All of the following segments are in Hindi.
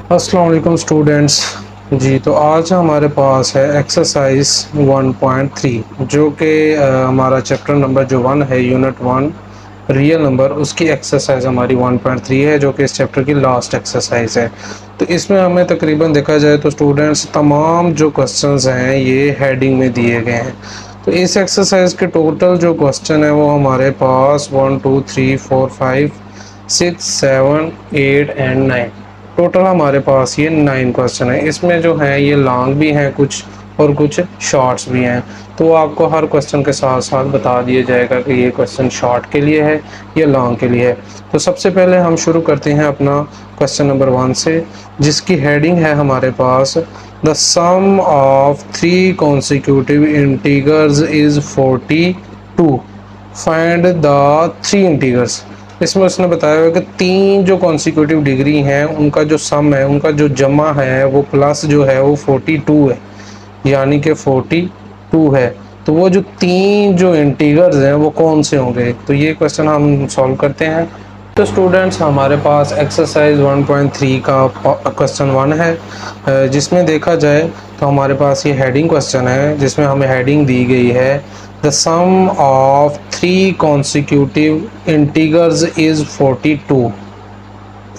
अस्सलाम वालेकुम स्टूडेंट्स। जी तो आज हमारे पास है एक्सरसाइज 1.3 जो कि हमारा चैप्टर नंबर जो 1 है, यूनिट 1 रियल नंबर, उसकी एक्सरसाइज हमारी 1.3 है जो कि इस चैप्टर की लास्ट एक्सरसाइज है। तो इसमें हमें तकरीबन देखा जाए तो स्टूडेंट्स तमाम जो क्वेश्चंस हैं ये हेडिंग में दिए गए हैं। तो इस एक्सरसाइज के टोटल जो क्वेश्चन है वो हमारे पास 1 2 3 4 5 6 7 8 एंड 9, टोटल हमारे पास ये 9 क्वेश्चन है। इसमें जो है ये लॉन्ग भी हैं कुछ और कुछ शॉर्ट्स भी हैं। तो आपको हर क्वेश्चन के साथ साथ बता दिया जाएगा कि ये क्वेश्चन शॉर्ट के लिए है या लॉन्ग के लिए है। तो सबसे पहले हम शुरू करते हैं अपना क्वेश्चन नंबर 1 से, जिसकी हेडिंग है हमारे पास the sum of 3 consecutive integers is 42, find the 3 integers. इसमें उसने बताया हुआ कि 3 जो कॉन्सिक्यूटिव डिग्री हैं उनका जो सम है, उनका जो जमा है वो प्लस जो है वो 42 है, यानी कि 42 है। तो वो जो 3 जो इंटीगर्स हैं वो कौन से होंगे, तो ये क्वेश्चन हम सॉल्व करते हैं। तो स्टूडेंट्स हमारे पास एक्सरसाइज 1.3 का क्वेश्चन 1 है, जिसमें देखा जाए तो हमारे पास ये हेडिंग क्वेश्चन है जिसमें हमें हेडिंग दी गई है the sum of 3 consecutive integers is 42,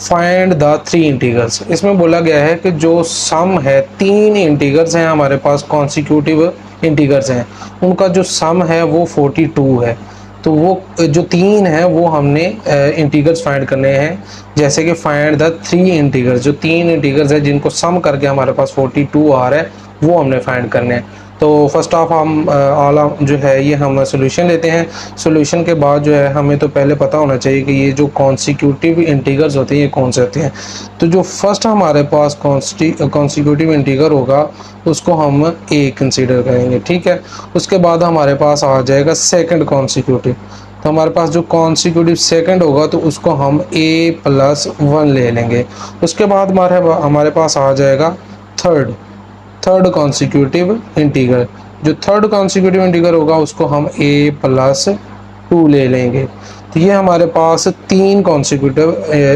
find the 3 integers. इसमें बोला गया है कि जो सम है, 3 इंटीगर्स हैं हमारे पास, कॉन्सिक्यूटिव इंटीगर्स हैं, उनका जो सम है वो 42 है। तो वो जो 3 है वो हमने इंटीगर्स फाइंड करने हैं, जैसे कि फाइंड द 3 इंटीगर्स। जो 3 इंटीगर्स है जिनको सम करके हमारे पास 42 आ रहा है वो हमने फाइंड करने हैं। तो फर्स्ट ऑफ हम आला जो है ये हम सोल्यूशन लेते हैं। सोल्यूशन के बाद जो है हमें तो पहले पता होना चाहिए कि ये जो कॉन्सिक्यूटिव इंटीगर्स होते हैं ये कौन से होते हैं। तो जो फर्स्ट हमारे पास कॉन्सिक्यूटिव इंटीगर होगा उसको हम ए कंसीडर करेंगे, ठीक है। उसके बाद हमारे पास आ जाएगा सेकंड कॉन्सिक्यूटिव। तो हमारे पास जो कॉन्सिक्यूटिव सेकंड होगा तो उसको हम a+1 ले लेंगे। उसके बाद हमारे पास आ जाएगा थर्ड कॉन्सिक्यूटिव इंटीगर। जो थर्ड कॉन्सिक्यूटिव इंटीगर होगा उसको हम a+2 ले लेंगे। तो ये हमारे पास 3 कॉन्सिक्यूटिव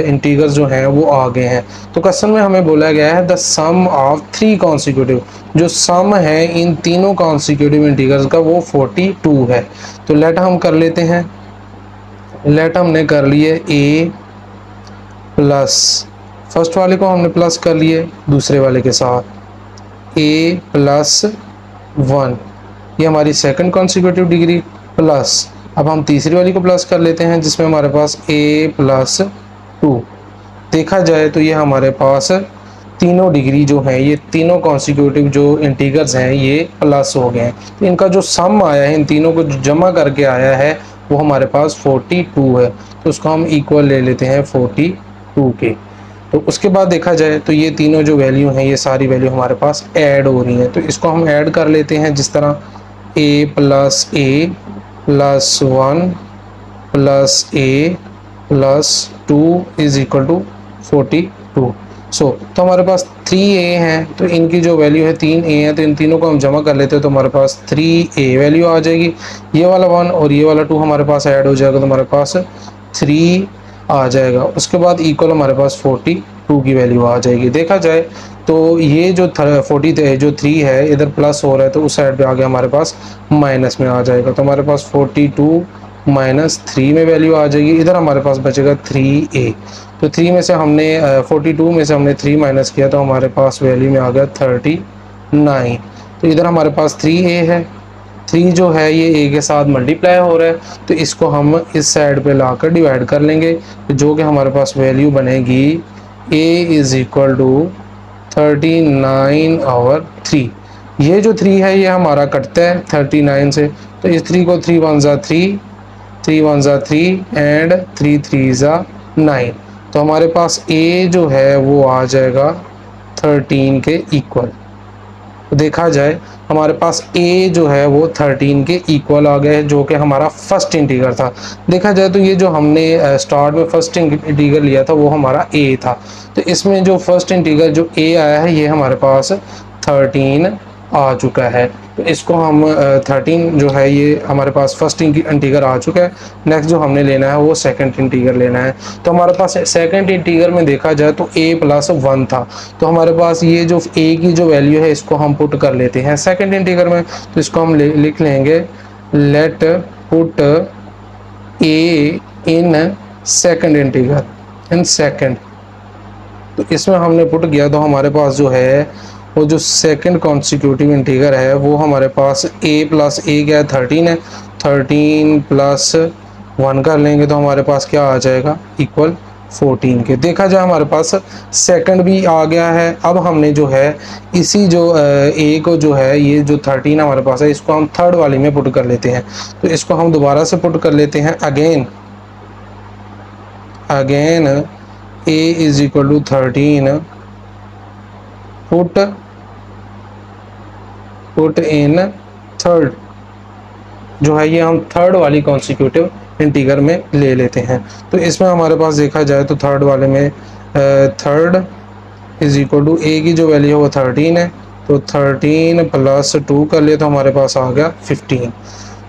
इंटीगर्स जो हैं वो आ गए हैं। तो क्वेश्चन में हमें बोला गया है द सम ऑफ 3 कॉन्सिक्यूटिव, जो सम है इन तीनों कॉन्सिक्यूटिव इंटीगर्स का वो 42 है। तो लेट हम कर लेते हैं। लेट हमने कर लिए a प्लस, फर्स्ट वाले को हमने प्लस कर लिए दूसरे वाले के साथ a+1, ये हमारी सेकंड कॉन्सिक्यूटिव डिग्री, प्लस अब हम तीसरी वाली को प्लस कर लेते हैं जिसमें हमारे पास a+2। देखा जाए तो ये हमारे पास तीनों डिग्री जो है, ये तीनों कॉन्सिक्यूटिव जो इंटीगर्स हैं ये प्लस हो गए हैं। तो इनका जो सम आया है, इन तीनों को जो जमा करके आया है वो हमारे पास 42 है। तो उसको हम इक्वल ले लेते हैं 42 के। तो उसके बाद देखा जाए तो ये तीनों जो वैल्यू हैं ये सारी वैल्यू हमारे पास ऐड हो रही हैं। तो इसको हम ऐड कर लेते हैं जिस तरह a+1 plus a+2 is equal to 42। तो हमारे पास 3a हैं, तो इनकी जो वैल्यू है 3a है, तो इन तीनों को हम जमा कर लेते हैं तो हमारे पास 3a वैल्यू आ जाएगी। ये वाला 1 और ये वाला 2 हमारे पास ऐड हो जाएगा तो हमारे पास 3 आ जाएगा। उसके बाद इक्वल हमारे पास 42 की वैल्यू आ जाएगी। देखा जाए तो ये जो 3 है इधर प्लस हो रहा है तो उस साइड पे आगे हमारे पास माइनस में आ जाएगा। तो हमारे पास 42 माइनस 3 में वैल्यू आ जाएगी। इधर हमारे पास बचेगा 3a। तो 3 में से हमने 42 में से हमने 3 माइनस किया तो हमारे पास वैल्यू में आ गया 39। तो इधर हमारे पास 3a है, 3 जो है ये a के साथ मल्टीप्लाई हो रहा है तो इसको हम इस साइड पे लाकर डिवाइड कर लेंगे, जो कि हमारे पास वैल्यू बनेगी a इज़ इक्वल टू 39/3। ये जो 3 है ये हमारा कटता है 39 से, तो इस 3 को 3 1 ज़ा 3, 3 1 ज़ा 3 एंड 3 3 ज़ा 9। तो हमारे पास a जो है वो आ जाएगा 13 के इक्वल। तो देखा जाए हमारे पास a जो है वो 13 के इक्वल आ गया है, जो कि हमारा फर्स्ट इंटीगर था। देखा जाए तो ये जो हमने स्टार्ट में फर्स्ट इंटीगर लिया था वो हमारा a था। तो इसमें जो फर्स्ट इंटीगर जो a आया है ये हमारे पास 13 आ चुका है। तो इसको हम 13 जो है ये हमारे पास फर्स्ट इंटीगर आ चुका है। नेक्स्ट जो हमने लेना है वो सेकंड इंटीगर लेना है। तो हमारे पास सेकंड इंटीगर में देखा जाए तो a प्लस 1 था, तो हमारे पास ये जो a की जो वैल्यू है इसको हम पुट कर लेते हैं सेकंड इंटीगर में। तो इसको हम लिख लेंगे late put a in second integer, in second. तो इसमें हमने पुट किया तो हमारे पास जो है वो जो सेकंड कॉन्सिक्यूटिव इंटीगर है वो हमारे पास a प्लस ए क्या है 13 है। 13 प्लस 1 कर लेंगे तो हमारे पास क्या आ जाएगा इक्वल 14 के। देखा जाए हमारे पास सेकंड भी आ गया है। अब हमने जो है इसी जो a को जो है ये जो 13 हमारे पास है इसको हम थर्ड वाली में पुट कर लेते हैं। तो इसको हम दोबारा से पुट कर लेते हैं again a is equal to 13 put in third, जो है ये हम थर्ड वाली कॉन्सिक्यूटिव इंटीगर में ले लेते हैं। तो इसमें हमारे पास देखा जाए तो थर्ड वाले में थर्ड इज इक्वल टू ए की जो वैल्यू है वो 13 है। तो 13 प्लस 2 कर लिए तो हमारे पास आ गया 15।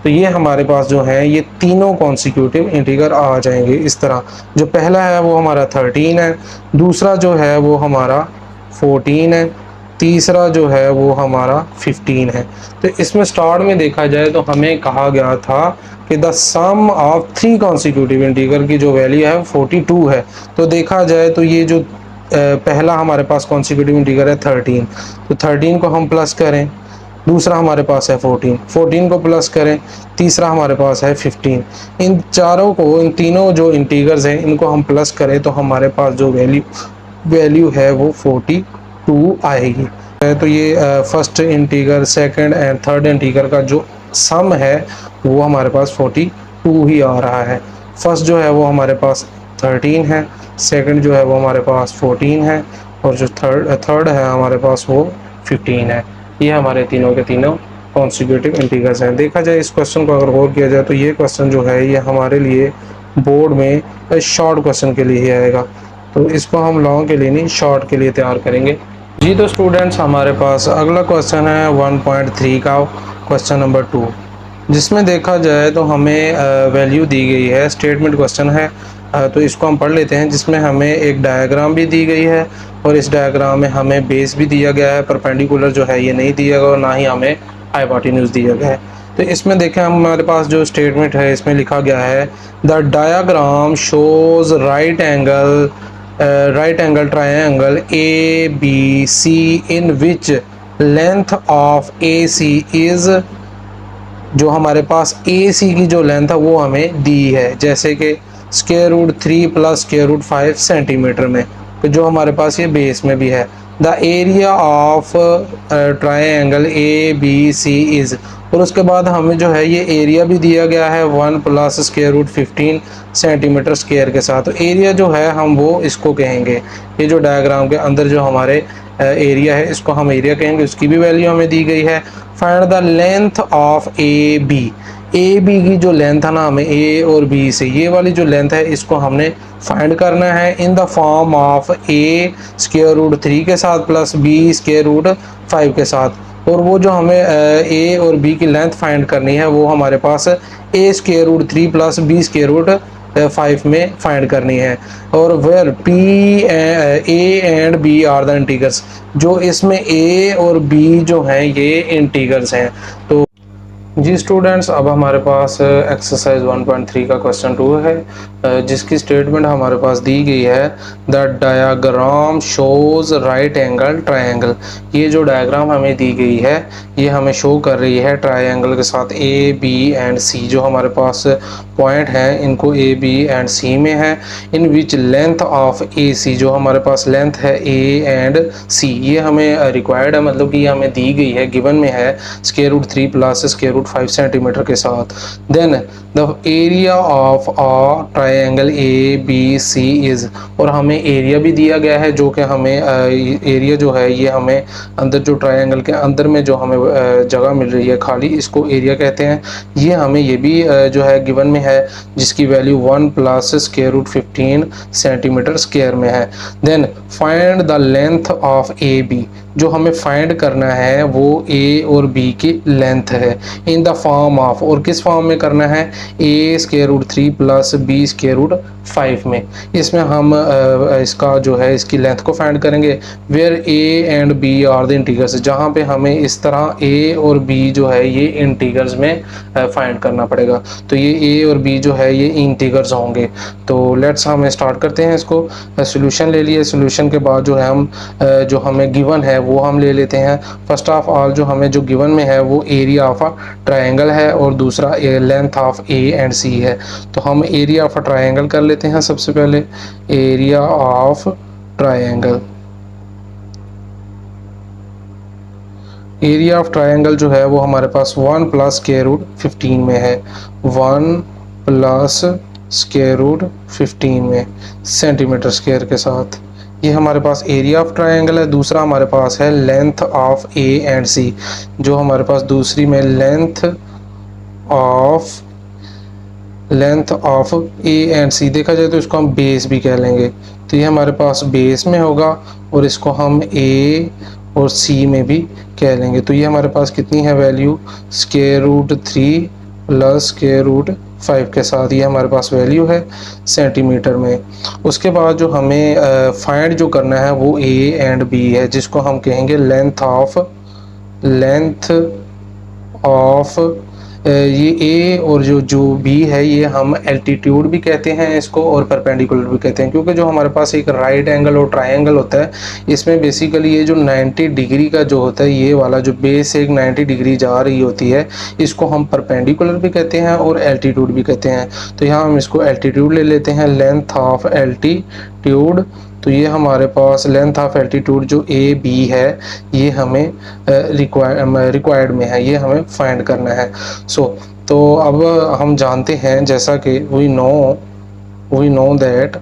तो ये हमारे पास जो है ये तीनों कॉन्सिक्यूटिव इंटीगर आ जाएंगे इस तरह। जो पहला है वो हमारा 13 है, दूसरा जो है वो हमारा 14 है, तीसरा जो है वो हमारा 15 है। तो इसमें स्टार्ट में देखा जाए तो हमें कहा गया था कि the sum of three consecutive integer की जो वैल्यू है 42 है। तो देखा जाए तो ये जो पहला हमारे पास कॉन्सिक्यूटिव इंटीगर है 13, तो 13 को हम प्लस करें, दूसरा हमारे पास है 14, 14 को प्लस करें, तीसरा हमारे पास है 15। इन चारों को, इन तीनों जो इंटीगर्स हैं इनको हम प्लस करें तो हमारे पास जो वैल्यू है वो 42 आएगी। तो ये first integer, second and third integer का जो सम है वो हमारे पास 42 ही आ रहा है। फर्स्ट जो है वो हमारे पास 13 है, सेकंड जो है वो हमारे पास 14 है, और जो थर्ड है हमारे पास वो 15 है। ये हमारे तीनों के तीनों कॉन्सिक्यूटिव इंटीगर्स हैं। देखा जाए इस क्वेश्चन को अगर गौर किया जाए तो ये क्वेश्चन जो है ये हमारे लिए बोर्ड में शॉर्ट क्वेश्चन के लिए ही आएगा। तो इसको हम लॉन्ग के लिए नहीं, शॉर्ट के लिए तैयार करेंगे। जी तो स्टूडेंट्स हमारे पास अगला क्वेश्चन है 1.3 का क्वेश्चन नंबर 2, जिसमें देखा जाए तो हमें वैल्यू दी गई है, स्टेटमेंट क्वेश्चन है। तो इसको हम पढ़ लेते हैं, जिसमें हमें एक डायग्राम भी दी गई है और इस डायग्राम में हमें बेस भी दिया गया है। परपेंडिकुलर जो है ये नहीं दिया गया और ना ही हमें हाइपोटेन्यूज दिया गया है। तो इसमें देखें हमारे पास जो स्टेटमेंट है इसमें लिखा गया है the diagram shows right angle triangle ABC in which length of AC is, जो हमारे पास AC की जो लेंथ है वो हमें दी है, जैसे कि square root 3 plus square root 5 centimetre में, तो जो हमारे पास ये बेस में भी है। The area of triangle ABC is, और उसके बाद हमें जो है ये एरिया भी दिया गया है 1 plus square root 15 centimetre square के साथ। तो एरिया जो है हम वो इसको कहेंगे, ये जो डायग्राम के अंदर जो हमारे एरिया है इसको हम एरिया कहेंगे, उसकी भी वैल्यू हमें दी गई है। Find the length of A B की जो लेंथ है ना, हमें ए और बी से ये वाली जो लेंथ है इसको हमने फाइंड करना है in the form of a square root 3 के साथ प्लस बी स्क्वायर रूट 5 के साथ। और वो जो हमें ए और बी की लेंथ फाइंड करनी है वो हमारे पास A square root 3 plus B square root 5 में फाइंड करनी है। और where A and B are the integers, जो इसमें ए और बी जो हैं ये इंटीगर्स हैं। तो जी स्टूडेंट्स, अब हमारे पास एक्सरसाइज 1.3 का क्वेश्चन 2 है, जिसकी स्टेटमेंट हमारे पास दी गई है the diagram shows right angle triangle. ये जो डायग्राम हमें दी गई है ये हमें शो कर रही है ट्रायंगल के साथ ए बी एंड सी, जो हमारे पास पॉइंट हैं इनको ए बी एंड सी में है। इन विच लेंथ ऑफ ए सी, जो हमारे पास लेंथ है ए एंड सी, ये हमें रिक्वायर्ड है, मतलब कि ये हमें दी गई है, गिवन में है square root 3 plus square root root 5 centimetre के साथ। Then the area of a triangle A B C is, और हमें एरिया भी दिया गया है जो कि हमें एरिया जो है ये हमें अंदर जो ट्रायंगल के अंदर में जो हमें जगह मिल रही है खाली, इसको एरिया कहते हैं। ये हमें ये भी जो है गिवन में है, जिसकी value 1 plus square root 15 centimetre square में है। Then find the length of A B, जो हमें फाइंड करना है वो ए और बी की लेंथ है इन द फॉर्म ऑफ, और किस फॉर्म में करना है, A square root 3 plus B square root 5 में। इसमें हम इसका जो है इसकी लेंथ को फाइंड करेंगे। Where A and B are the integers, जहाँ पे हमें इस तरह ए और बी जो है ये इंटीगर्स में फाइंड करना पड़ेगा। तो ये ए और बी जो है ये इंटीगर्स होंगे। तो लेट्स हम स्टार्ट करते हैं इसको। सोल्यूशन ले लिए, सोल्यूशन के बाद जो है हम जो हमें गिवन है वो हम ले लेते हैं। फर्स्ट ऑफ ऑल जो हमें जो गिवन में है वो एरिया ऑफ अ ट्रायंगल है और दूसरा लेंथ ऑफ ए एंड सी है। तो हम एरिया ऑफ अ ट्रायंगल कर लेते हैं सबसे पहले। Area of triangle, area of triangle जो है वो हमारे पास 1 प्लस स्क्वायर रूट 15 में है, 1 प्लस स्क्वायर रूट 15 में सेंटीमीटर स्क्वायर के साथ। ये हमारे पास एरिया ऑफ ट्रायंगल है। दूसरा हमारे पास है लेंथ ऑफ ए एंड सी, जो हमारे पास दूसरी में लेंथ ऑफ ए एंड सी, देखा जाए तो इसको हम बेस भी कह लेंगे। तो ये हमारे पास बेस में होगा और इसको हम ए और सी में भी कह लेंगे। तो ये हमारे पास कितनी है value, square root 3 plus square root 5 के साथ, ये हमारे पास वैल्यू है सेंटीमीटर में। उसके बाद जो हमें फाइंड जो करना है वो ए एंड बी है, जिसको हम कहेंगे लेंथ ऑफ ये ए और जो बी है ये हम एल्टीट्यूड भी कहते हैं इसको और परपेंडिकुलर भी कहते हैं, क्योंकि जो हमारे पास एक राइट एंगल और ट्रायंगल होता है इसमें बेसिकली ये जो 90 डिग्री का जो होता है, ये वाला जो बेस एक 90 डिग्री जा रही होती है, इसको हम परपेंडिकुलर भी कहते हैं और एल्टीट्यूड भी कहते हैं। तो यहाँ हम इसको एल्टीट्यूड ले लेते हैं, लेंथ ऑफ एल्टीट्यूड। तो ये हमारे पास लेंथ ऑफ एल्टीट्यूड जो ए बी है ये हमें रिक्वायर्ड में है, ये हमें फाइंड करना है। तो अब हम जानते हैं, जैसा कि वी नो दैट,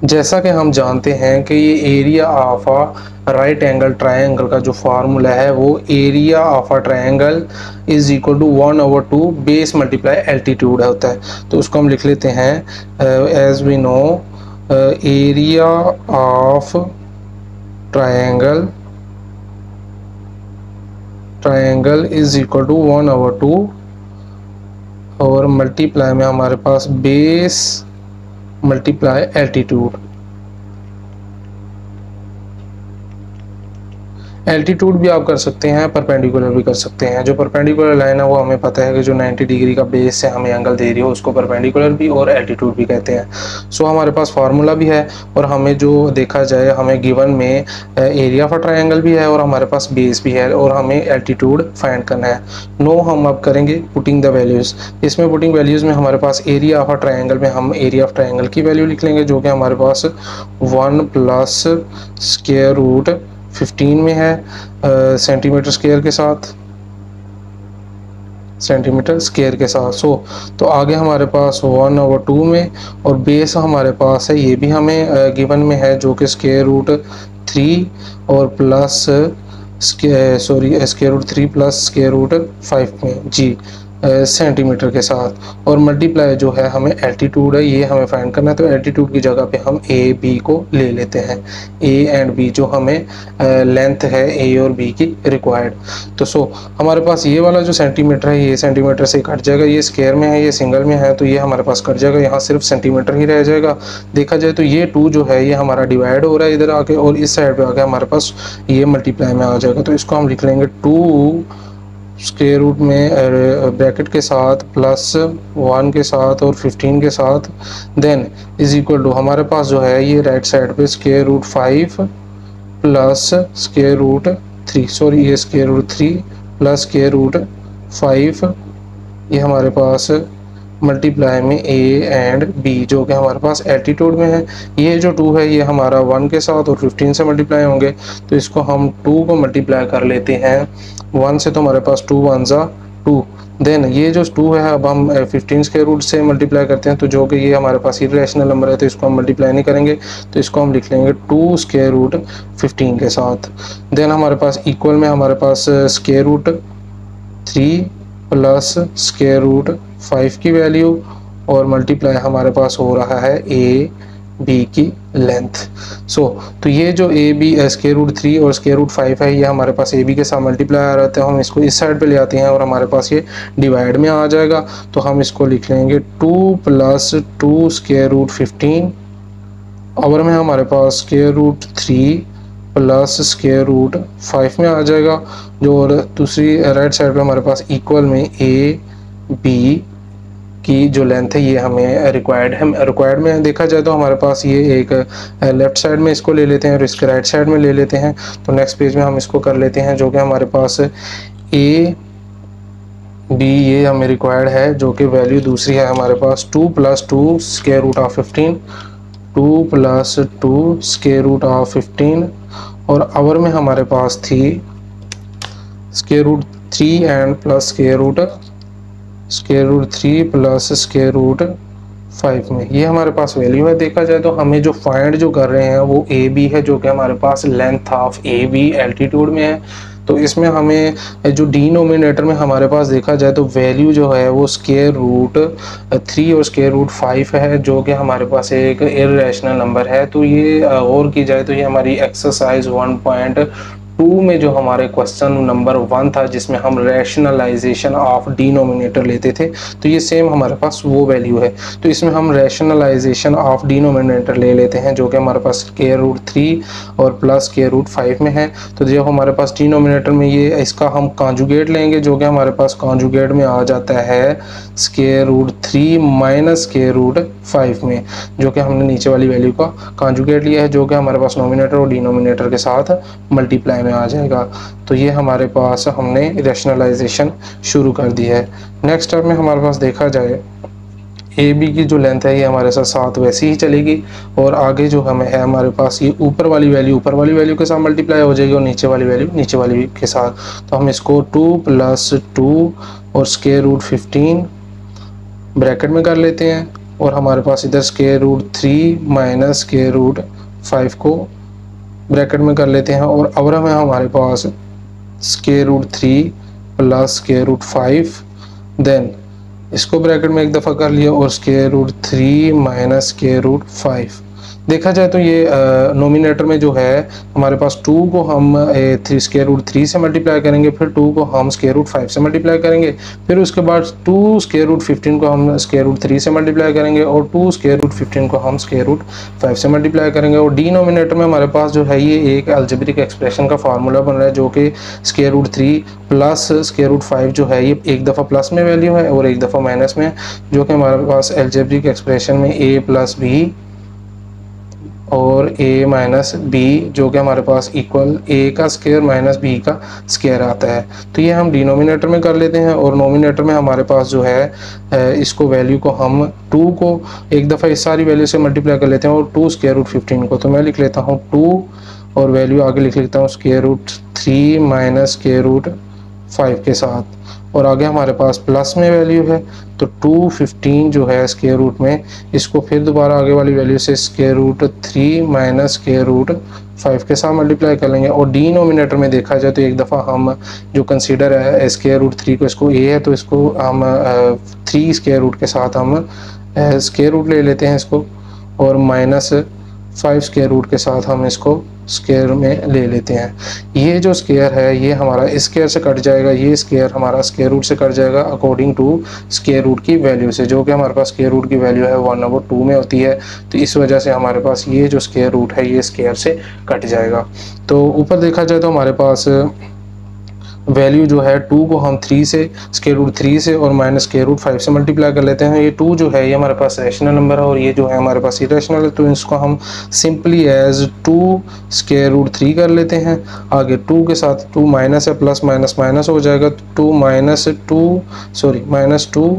जैसा कि हम जानते हैं कि ये area of a right angle triangle का जो फार्मूला है वो area of a triangle is equal to 1/2 base multiply altitude होता है। तो उसको हम लिख लेते हैं as we know area of triangle is equal to 1/2 और मल्टीप्लाई में हमारे पास बेस मल्टीप्लाई एल्टीट्यूड। एल्टीट्यूड भी आप कर सकते हैं, परपेंडिकुलर भी कर सकते हैं। जो परपेंडिकुलर लाइन है वो हमें पता है कि जो 90 डिग्री का बेस से हमें एंगल दे रही हो उसको परपेंडिकुलर भी और एल्टीट्यूड भी कहते हैं। सो हमारे पास फार्मूला भी है और हमें जो देखा जाए हमें गिवन में एरिया ऑफ ट्रायंगल भी है और हमारे पास बेस भी है और हमें एल्टीट्यूड फाइंड करना है। नो हम अब करेंगे पुटिंग द वैल्यूज़। इसमें पुटिंग वैल्यूज़ में हमारे पास एरिया ऑफ ट्रायंगल में हम एरिया ऑफ ट्रायंगल की वैल्यू लिख लेंगे, जो कि हमारे पास 1 प्लस स्क्वायर रूट 15 में है सेंटीमीटर स्क्वायर के साथ, सेंटीमीटर स्क्वायर के साथ। तो आगे हमारे पास 1/2 में और बेस हमारे पास है, ये भी हमें गिवन में है, जो कि स्क्वायर रूट 3 और plus square root 3 plus square root 5 में जी सेंटीमीटर के साथ। और मल्टीप्लाई जो है हमें एल्टीट्यूड है ये हमें फाइंड करना है। तो एल्टीट्यूड की जगह पे हम ए बी को ले लेते हैं, ए एंड बी जो हमें लेंथ है ए और बी की रिक्वायर्ड। तो हमारे पास ये वाला जो सेंटीमीटर है ये सेंटीमीटर से कट जाएगा, ये स्क्वायर में है ये सिंगल में है तो ये हमारे पास कट जाएगा, यहाँ सिर्फ सेंटीमीटर ही रह जाएगा। देखा जाए तो ये 2 जो है ये हमारा डिवाइड हो रहा है इधर आके और इस साइड पे आके हमारे पास ये मल्टीप्लाई में आ जाएगा। तो इसको हम लिख लेंगे 2 स्क्वायर रूट में ब्रैकेट के साथ प्लस 1 के साथ और 15 के साथ, देन इज इक्वल टू हमारे पास जो है ये राइट साइड पे square root 5 plus square root 3, sorry ये square root 3 plus square root 5, ये हमारे पास मल्टीप्लाई में ए एंड बी जो कि हमारे पास एल्टीट्यूड में है। ये जो 2 है ये हमारा 1 के साथ और 15 से मल्टीप्लाई होंगे, तो इसको हम 2 को मल्टीप्लाई कर लेते हैं 1 से तो हमारे पास 2 वन ज़ा 2। देन ये जो 2 है, अब हम 15 स्क्वायर रूट से मल्टीप्लाई करते हैं, तो जो कि ये हमारे पास इरेशनल नंबर है, तो इसको हम मल्टीप्लाई नहीं करेंगे, तो इसको हम लिख लेंगे 2 स्क्वायर रूट 15 के साथ। देन हमारे पास इक्वल में हमारे पास square root 3 plus square root 5 की वैल्यू, और मल्टीप्लाई हमारे पास हो रहा है ए बी की लेंथ। तो ये जो ए बी स्क्वायर रूट 3 और स्क्वायर रूट 5 है, ये हमारे पास ए बी के साथ मल्टीप्लाई आ रहता है। हम इसको इस साइड पे ले आते हैं और हमारे पास ये डिवाइड में आ जाएगा, तो हम इसको लिख लेंगे 2 प्लस 2 स्क्वायर रूट 15, और में हमारे पास square root 3 plus square root 5 में आ जाएगा, जो और दूसरी राइट साइड पे हमारे पास इक्वल में ए बी की जो लेंथ है ये हमें रिक्वायर्ड है। रिक्वायर्ड में देखा जाए तो हमारे पास ये एक लेफ्ट साइड में इसको ले लेते हैं और इसके राइट साइड में ले लेते हैं। तो नेक्स्ट पेज में हम इसको कर लेते हैं, जो कि हमारे पास ए बी ये हमें रिक्वायर्ड है, जो कि वैल्यू दूसरी है हमारे पास 2 plus 2 square root of 15, 2 plus 2 square root of 15, और आवर में हमारे पास थी square root 3 and plus square root 3 plus square root 5 में ये हमारे पास वैल्यू है। देखा जाए तो हमें जो फाइंड जो कर रहे हैं वो ए बी है, जो कि हमारे पास length of A B altitude में है। तो इसमें हमें जो डिनोमिनेटर में हमारे पास देखा जाए तो वैल्यू जो है वो स्क्वायर रूट 3 और स्क्वायर रूट 5 है, जो कि हमारे पास एक इरेशनल नंबर है। तो ये और की जाए तो ये हमारी एक्सरसाइज 1.2 में जो हमारे क्वेश्चन नंबर 1 था, जिसमें हम रैशनलाइजेशन ऑफ डिनोमिनेटर लेते थे, तो ये सेम हमारे पास वो वैल्यू है। तो इसमें हम रैशनलाइजेशन ऑफ डिनोमिनेटर ले लेते हैं, जो कि हमारे पास स्क्वायर रूट 3 और प्लस स्क्वायर रूट 5 में है। तो जब हमारे पास डिनोमिनेटर में ये इसका हम कॉन्जुगेट लेंगे, जो कि हमारे पास कॉन्जुगेट में आ जाता है square root 3 minus square root 5 में, जो कि हमने नीचे वाली वैल्यू का कॉन्जुगेट लिया है, जो कि हमारे पास नोमिनेटर और डिनोमिनेटर के साथ मल्टीप्लाई में आ जाएगा। तो ये हमारे पास हमने रैशनलाइजेशन शुरू कर दी है। नेक्स्ट स्टेप में हमारे पास देखा जाए ए बी की जो लेंथ है ये हमारे साथ वैसी ही चलेगी, और आगे जो हमें है हमारे पास ये ऊपर वाली वैल्यू के साथ मल्टीप्लाई हो जाएगी, और नीचे वाली वैल्यू नीचे वाली के साथ। तो हम इसको 2 प्लस 2 और स्क्वायर रूट 15 ब्रैकेट में कर लेते हैं, और हमारे पास इधर square root 3 minus square root 5 को ब्रैकेट में कर लेते हैं, और अवर में हमारे पास square root 3 plus square root 5, then इसको ब्रैकेट में एक दफ़ा कर लिया, और square root 3 minus square root 5। देखा जाए तो ये नोमिनेटर में जो है हमारे पास 2 को हम 3 स्क्वायर रूट 3 से मल्टीप्लाई करेंगे, फिर 2 को हम स्क्वायर रूट 5 से मल्टीप्लाई करेंगे, फिर उसके बाद 2 स्क्वायर रूट 15 को हम स्क्वायर रूट 3 से मल्टीप्लाई करेंगे, और 2 स्क्वायर रूट 15 को हम स्क्वायर रूट 5 से मल्टीप्लाई करेंगे। और डिनोमिनेटर में हमारे पास जो है ये एक अलजेब्रिक एक्सप्रेशन का फार्मूला बन रहा है, जो कि square root 3 plus square root 5 जो है ये एक दफ़ा प्लस में वैल्यू है और एक दफ़ा माइनस में, जो कि हमारे पास अलजेब्रिक एक्सप्रेशन में a प्लस बी और a माइनस बी, जो कि हमारे पास इक्वल a का स्क्वायर माइनस b का स्क्वायर आता है। तो ये हम डिनोमिनेटर में कर लेते हैं, और नोमिनेटर में हमारे पास जो है इसको वैल्यू को हम 2 को एक दफ़ा इस सारी वैल्यू से मल्टीप्लाई कर लेते हैं, और 2 स्क्वायर रूट 15 को तो मैं लिख लेता हूँ 2 और वैल्यू आगे लिख लेता हूँ square root 3 minus square root 5 के साथ, और आगे हमारे पास प्लस में वैल्यू है। तो 215 जो है स्क्वायर रूट में, इसको फिर दोबारा आगे वाली वैल्यू से square root 3 minus square root 5 के साथ मल्टीप्लाई कर लेंगे। और डिनोमिनेटर में देखा जाए तो एक दफ़ा हम जो कंसीडर है स्क्वायर रूट 3 को, इसको a है तो इसको हम 3 स्क्वायर रूट के साथ हम स्क्वायर रूट ले लेते हैं इसको, और माइनस 5 स्क्वायर रूट के साथ हम इसको स्क्वायर में ले लेते हैं। ये जो स्क्वायर है ये हमारा स्क्वायर से कट जाएगा, ये स्क्वायर हमारा स्क्वायर रूट से कट जाएगा अकॉर्डिंग टू स्क्वायर रूट की वैल्यू से, जो कि हमारे पास स्क्वायर रूट की वैल्यू है 1/2 में होती है। तो इस वजह से हमारे पास ये जो स्क्वायर रूट है ये स्क्वायर से कट जाएगा। तो ऊपर देखा जाए तो हमारे पास वैल्यू जो है 2 को हम 3 से स्क्वायर रूट 3 से और माइनस स्क्वायर रूट 5 से मल्टीप्लाई कर लेते हैं। ये 2 जो है ये हमारे पास रैशनल नंबर है, और ये जो है हमारे पास इरेशनल है, तो इसको हम सिंपली एज 2 स्क्वायर रूट 3 कर लेते हैं। आगे 2 के साथ 2 माइनस है, प्लस माइनस माइनस हो जाएगा, 2 माइनस 2 माइनस 2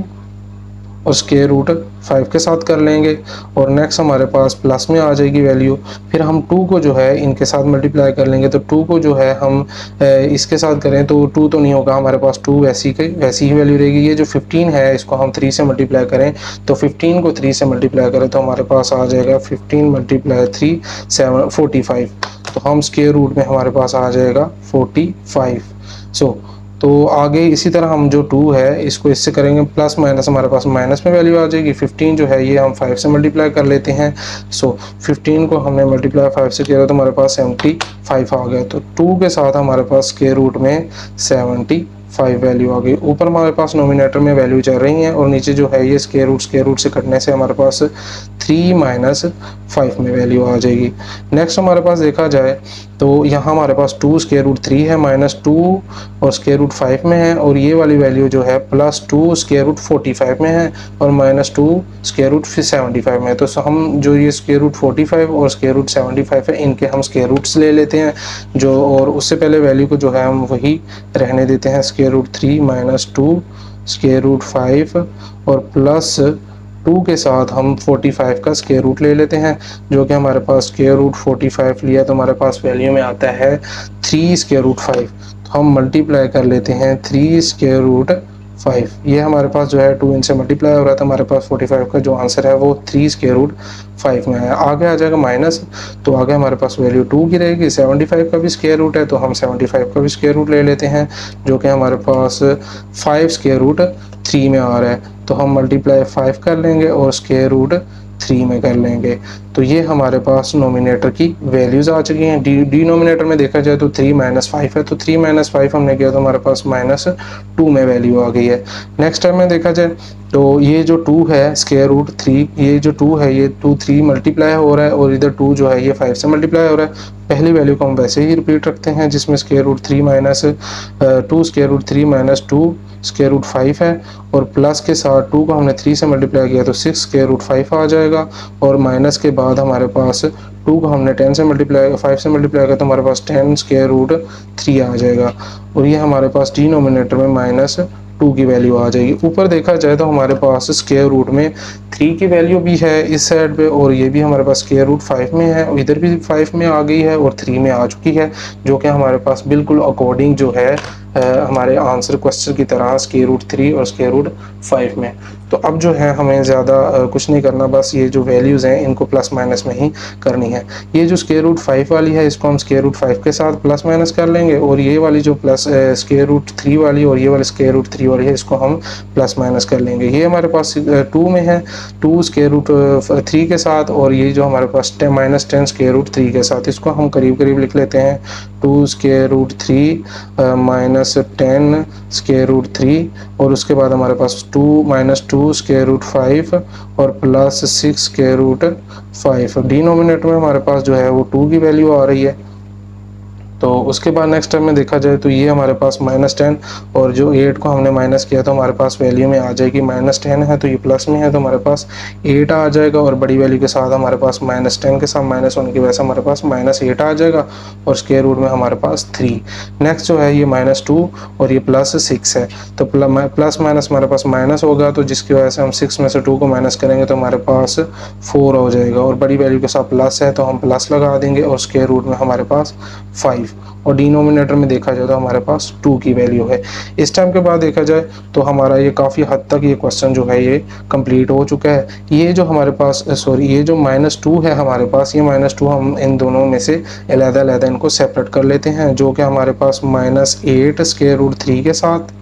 और स्क्वायर रूट 5 के साथ कर लेंगे और नेक्स्ट हमारे पास प्लस में आ जाएगी वैल्यू। फिर हम 2 को जो है इनके साथ मल्टीप्लाई कर लेंगे, तो 2 को जो है हम इसके साथ करें तो 2 तो नहीं होगा, हमारे पास 2 वैसी ही वैल्यू रहेगी। ये जो 15 है इसको हम 3 से मल्टीप्लाई करें, तो 15 को 3 से मल्टीप्लाई करें तो हमारे पास आ जाएगा 15 मल्टीप्लाई 3 45। तो हम स्क्वायर रूट में हमारे पास आ जाएगा 45। तो आगे इसी तरह हम जो 2 है इसको इससे करेंगे प्लस माइनस, हमारे पास माइनस में वैल्यू आ जाएगी। 15 जो है ये हम 5 से मल्टीप्लाई कर लेते हैं। 15 को हमने मल्टीप्लाई 5 से किया तो हमारे पास 75 आ गया। तो 2 के साथ हमारे पास स्क्वायर रूट में 75 वैल्यू आ गई। ऊपर हमारे पास नोमिनेटर में वैल्यू चल रही है और नीचे जो है ये स्क्वायर रूट से कटने से हमारे पास 3 माइनस 5 में वैल्यू आ जाएगी। नेक्स्ट हमारे पास देखा जाए तो यहाँ हमारे पास 2 स्क्वायर रूट 3 है, माइनस 2 और स्क्वायर रूट 5 में है, और ये वाली वैल्यू जो है प्लस 2 स्क्वायर रूट 45 में है और माइनस 2 स्क्वायर रूट 75 में है। तो हम जो ये स्क्वायर रूट 45 और स्क्वायर रूट 75 है इनके हम स्क्वायर रूट्स ले लेते हैं जो, और उससे पहले वैल्यू को जो है हम वही रहने देते हैं, square root 3 minus 2 square root 5 और प्लस 2 के साथ हम 45 का स्क्वायर रूट ले लेते हैं, जो कि हमारे पास स्क्वायर रूट 45 लिया तो हमारे पास वैल्यू में आता है 3 स्क्वायर रूट 5। तो हम मल्टीप्लाई कर लेते हैं 3 स्क्वायर रूट 5। ये हमारे पास जो है 2 इनसे मल्टीप्लाई हो रहा है तो हमारे पास 45 का जो आंसर है वो 3 स्क्वायर रूट 5 में है। आगे आ जाएगा माइनस, तो आगे हमारे पास वैल्यू 2 की रहेगी। 75 का भी स्क्वायर रूट है तो हम 75 का भी स्क्वायर रूट ले लेते हैं, जो कि हमारे पास 5 स्क्वायर रूट 3 में आ रहा है। तो हम मल्टीप्लाई 5 कर लेंगे और स्क्वायर रूट 3 में कर लेंगे। तो ये हमारे पास नोमिनेटर की वैल्यूज़ आ चुकी हैं। डिनोमिनेटर में देखा जाए तो 3 माइनस 5 है, तो 3 माइनस 5 हमने किया तो हमारे पास माइनस 2 में वैल्यू आ गई है। नेक्स्ट टाइम में देखा जाए तो ये जो 2 है स्क्वायर रूट 3, ये जो 2 है ये 2 3 मल्टीप्लाई हो रहा है और इधर 2 जो है ये 5 से मल्टीप्लाई हो रहा है। पहली वैल्यू को हम वैसे ही रिपीट रखते हैं जिसमें square root 3 minus 2 square root 3 minus 2 square root 5 है, और प्लस के साथ 2 को हमने 3 से मल्टीप्लाई किया तो 6 स्क्वायर रूट 5 आ जाएगा, और माइनस के बाद हमारे पास 2 को हमने 5 से मल्टीप्लाई किया तो हमारे पास 10 स्क्वायर रूट 3 आ जाएगा, और ये हमारे पास डिनोमिनेटर में माइनस 2 की वैल्यू आ जाएगी। ऊपर देखा जाए तो हमारे पास स्क्वायर रूट में 3 की वैल्यू भी है इस साइड पे, और ये भी हमारे पास स्क्वायर रूट 5 में है, और इधर भी 5 में आ गई है और 3 में आ चुकी है, जो कि हमारे पास बिल्कुल अकॉर्डिंग जो है हमारे आंसर क्वेश्चन की तरह स्क्वायर रूट 3 और स्क्वायर रूट 5 में। तो अब जो है हमें ज़्यादा कुछ नहीं करना, बस ये जो वैल्यूज़ हैं इनको प्लस माइनस में ही करनी है। ये जो स्क्वायर रूट 5 वाली है इसको हम स्क्वायर रूट 5 के साथ प्लस माइनस कर लेंगे, और ये वाली जो प्लस स्क्वायर रूट 3 वाली और ये वाली स्क्वायर रूट 3 वाली है इसको हम प्लस माइनस कर लेंगे। ये हमारे पास 2 में है, 2 स्क्वायर रूट 3 के साथ, और ये जो हमारे पास माइनस 10 स्क्वायर रूट 3 के साथ, इसको हम करीब करीब लिख लेते हैं 2 square root 3 minus 10 square root 3, और उसके बाद हमारे पास 2 माइनस 2 स्क्वायर रूट 5 और प्लस 6 स्क्वायर रूट 5। डिनोमिनेटर में हमारे पास जो है वो 2 की वैल्यू आ रही है। तो उसके बाद नेक्स्ट टाइम में देखा जाए तो ये हमारे पास -10 और जो 8 को हमने माइनस किया तो हमारे पास वैल्यू में आ जाएगी -10 है तो ये प्लस में है तो हमारे पास 8 आ जाएगा, और बड़ी वैल्यू के साथ हमारे पास -10 के साथ -1 की वजह से हमारे पास -8 आ जाएगा, और स्क्वायर रूट में हमारे पास 3। नेक्स्ट जो है ये -2 और ये +6 है, तो प्लस माइनस हमारे पास माइनस होगा, तो जिसकी वजह से हम 6 में से 2 को माइनस करेंगे तो हमारे पास 4 हो जाएगा, और बड़ी वैल्यू के साथ प्लस है तो हम प्लस लगा देंगे, और स्क्वायर रूट में हमारे पास 5, और डिनोमिनेटर में देखा जाए तो हमारे पास 2 की वैल्यू है। इस टाइम के बाद देखा जाए तो हमारा ये काफ़ी हद तक ये क्वेश्चन जो है ये कंप्लीट हो चुका है। ये जो हमारे पास ये जो -2 है हमारे पास, ये -2 हम इन दोनों में से अलग-अलग इनको सेपरेट कर लेते हैं, जो कि हमारे पास -8 स्क्वायर रूट 3 के साथ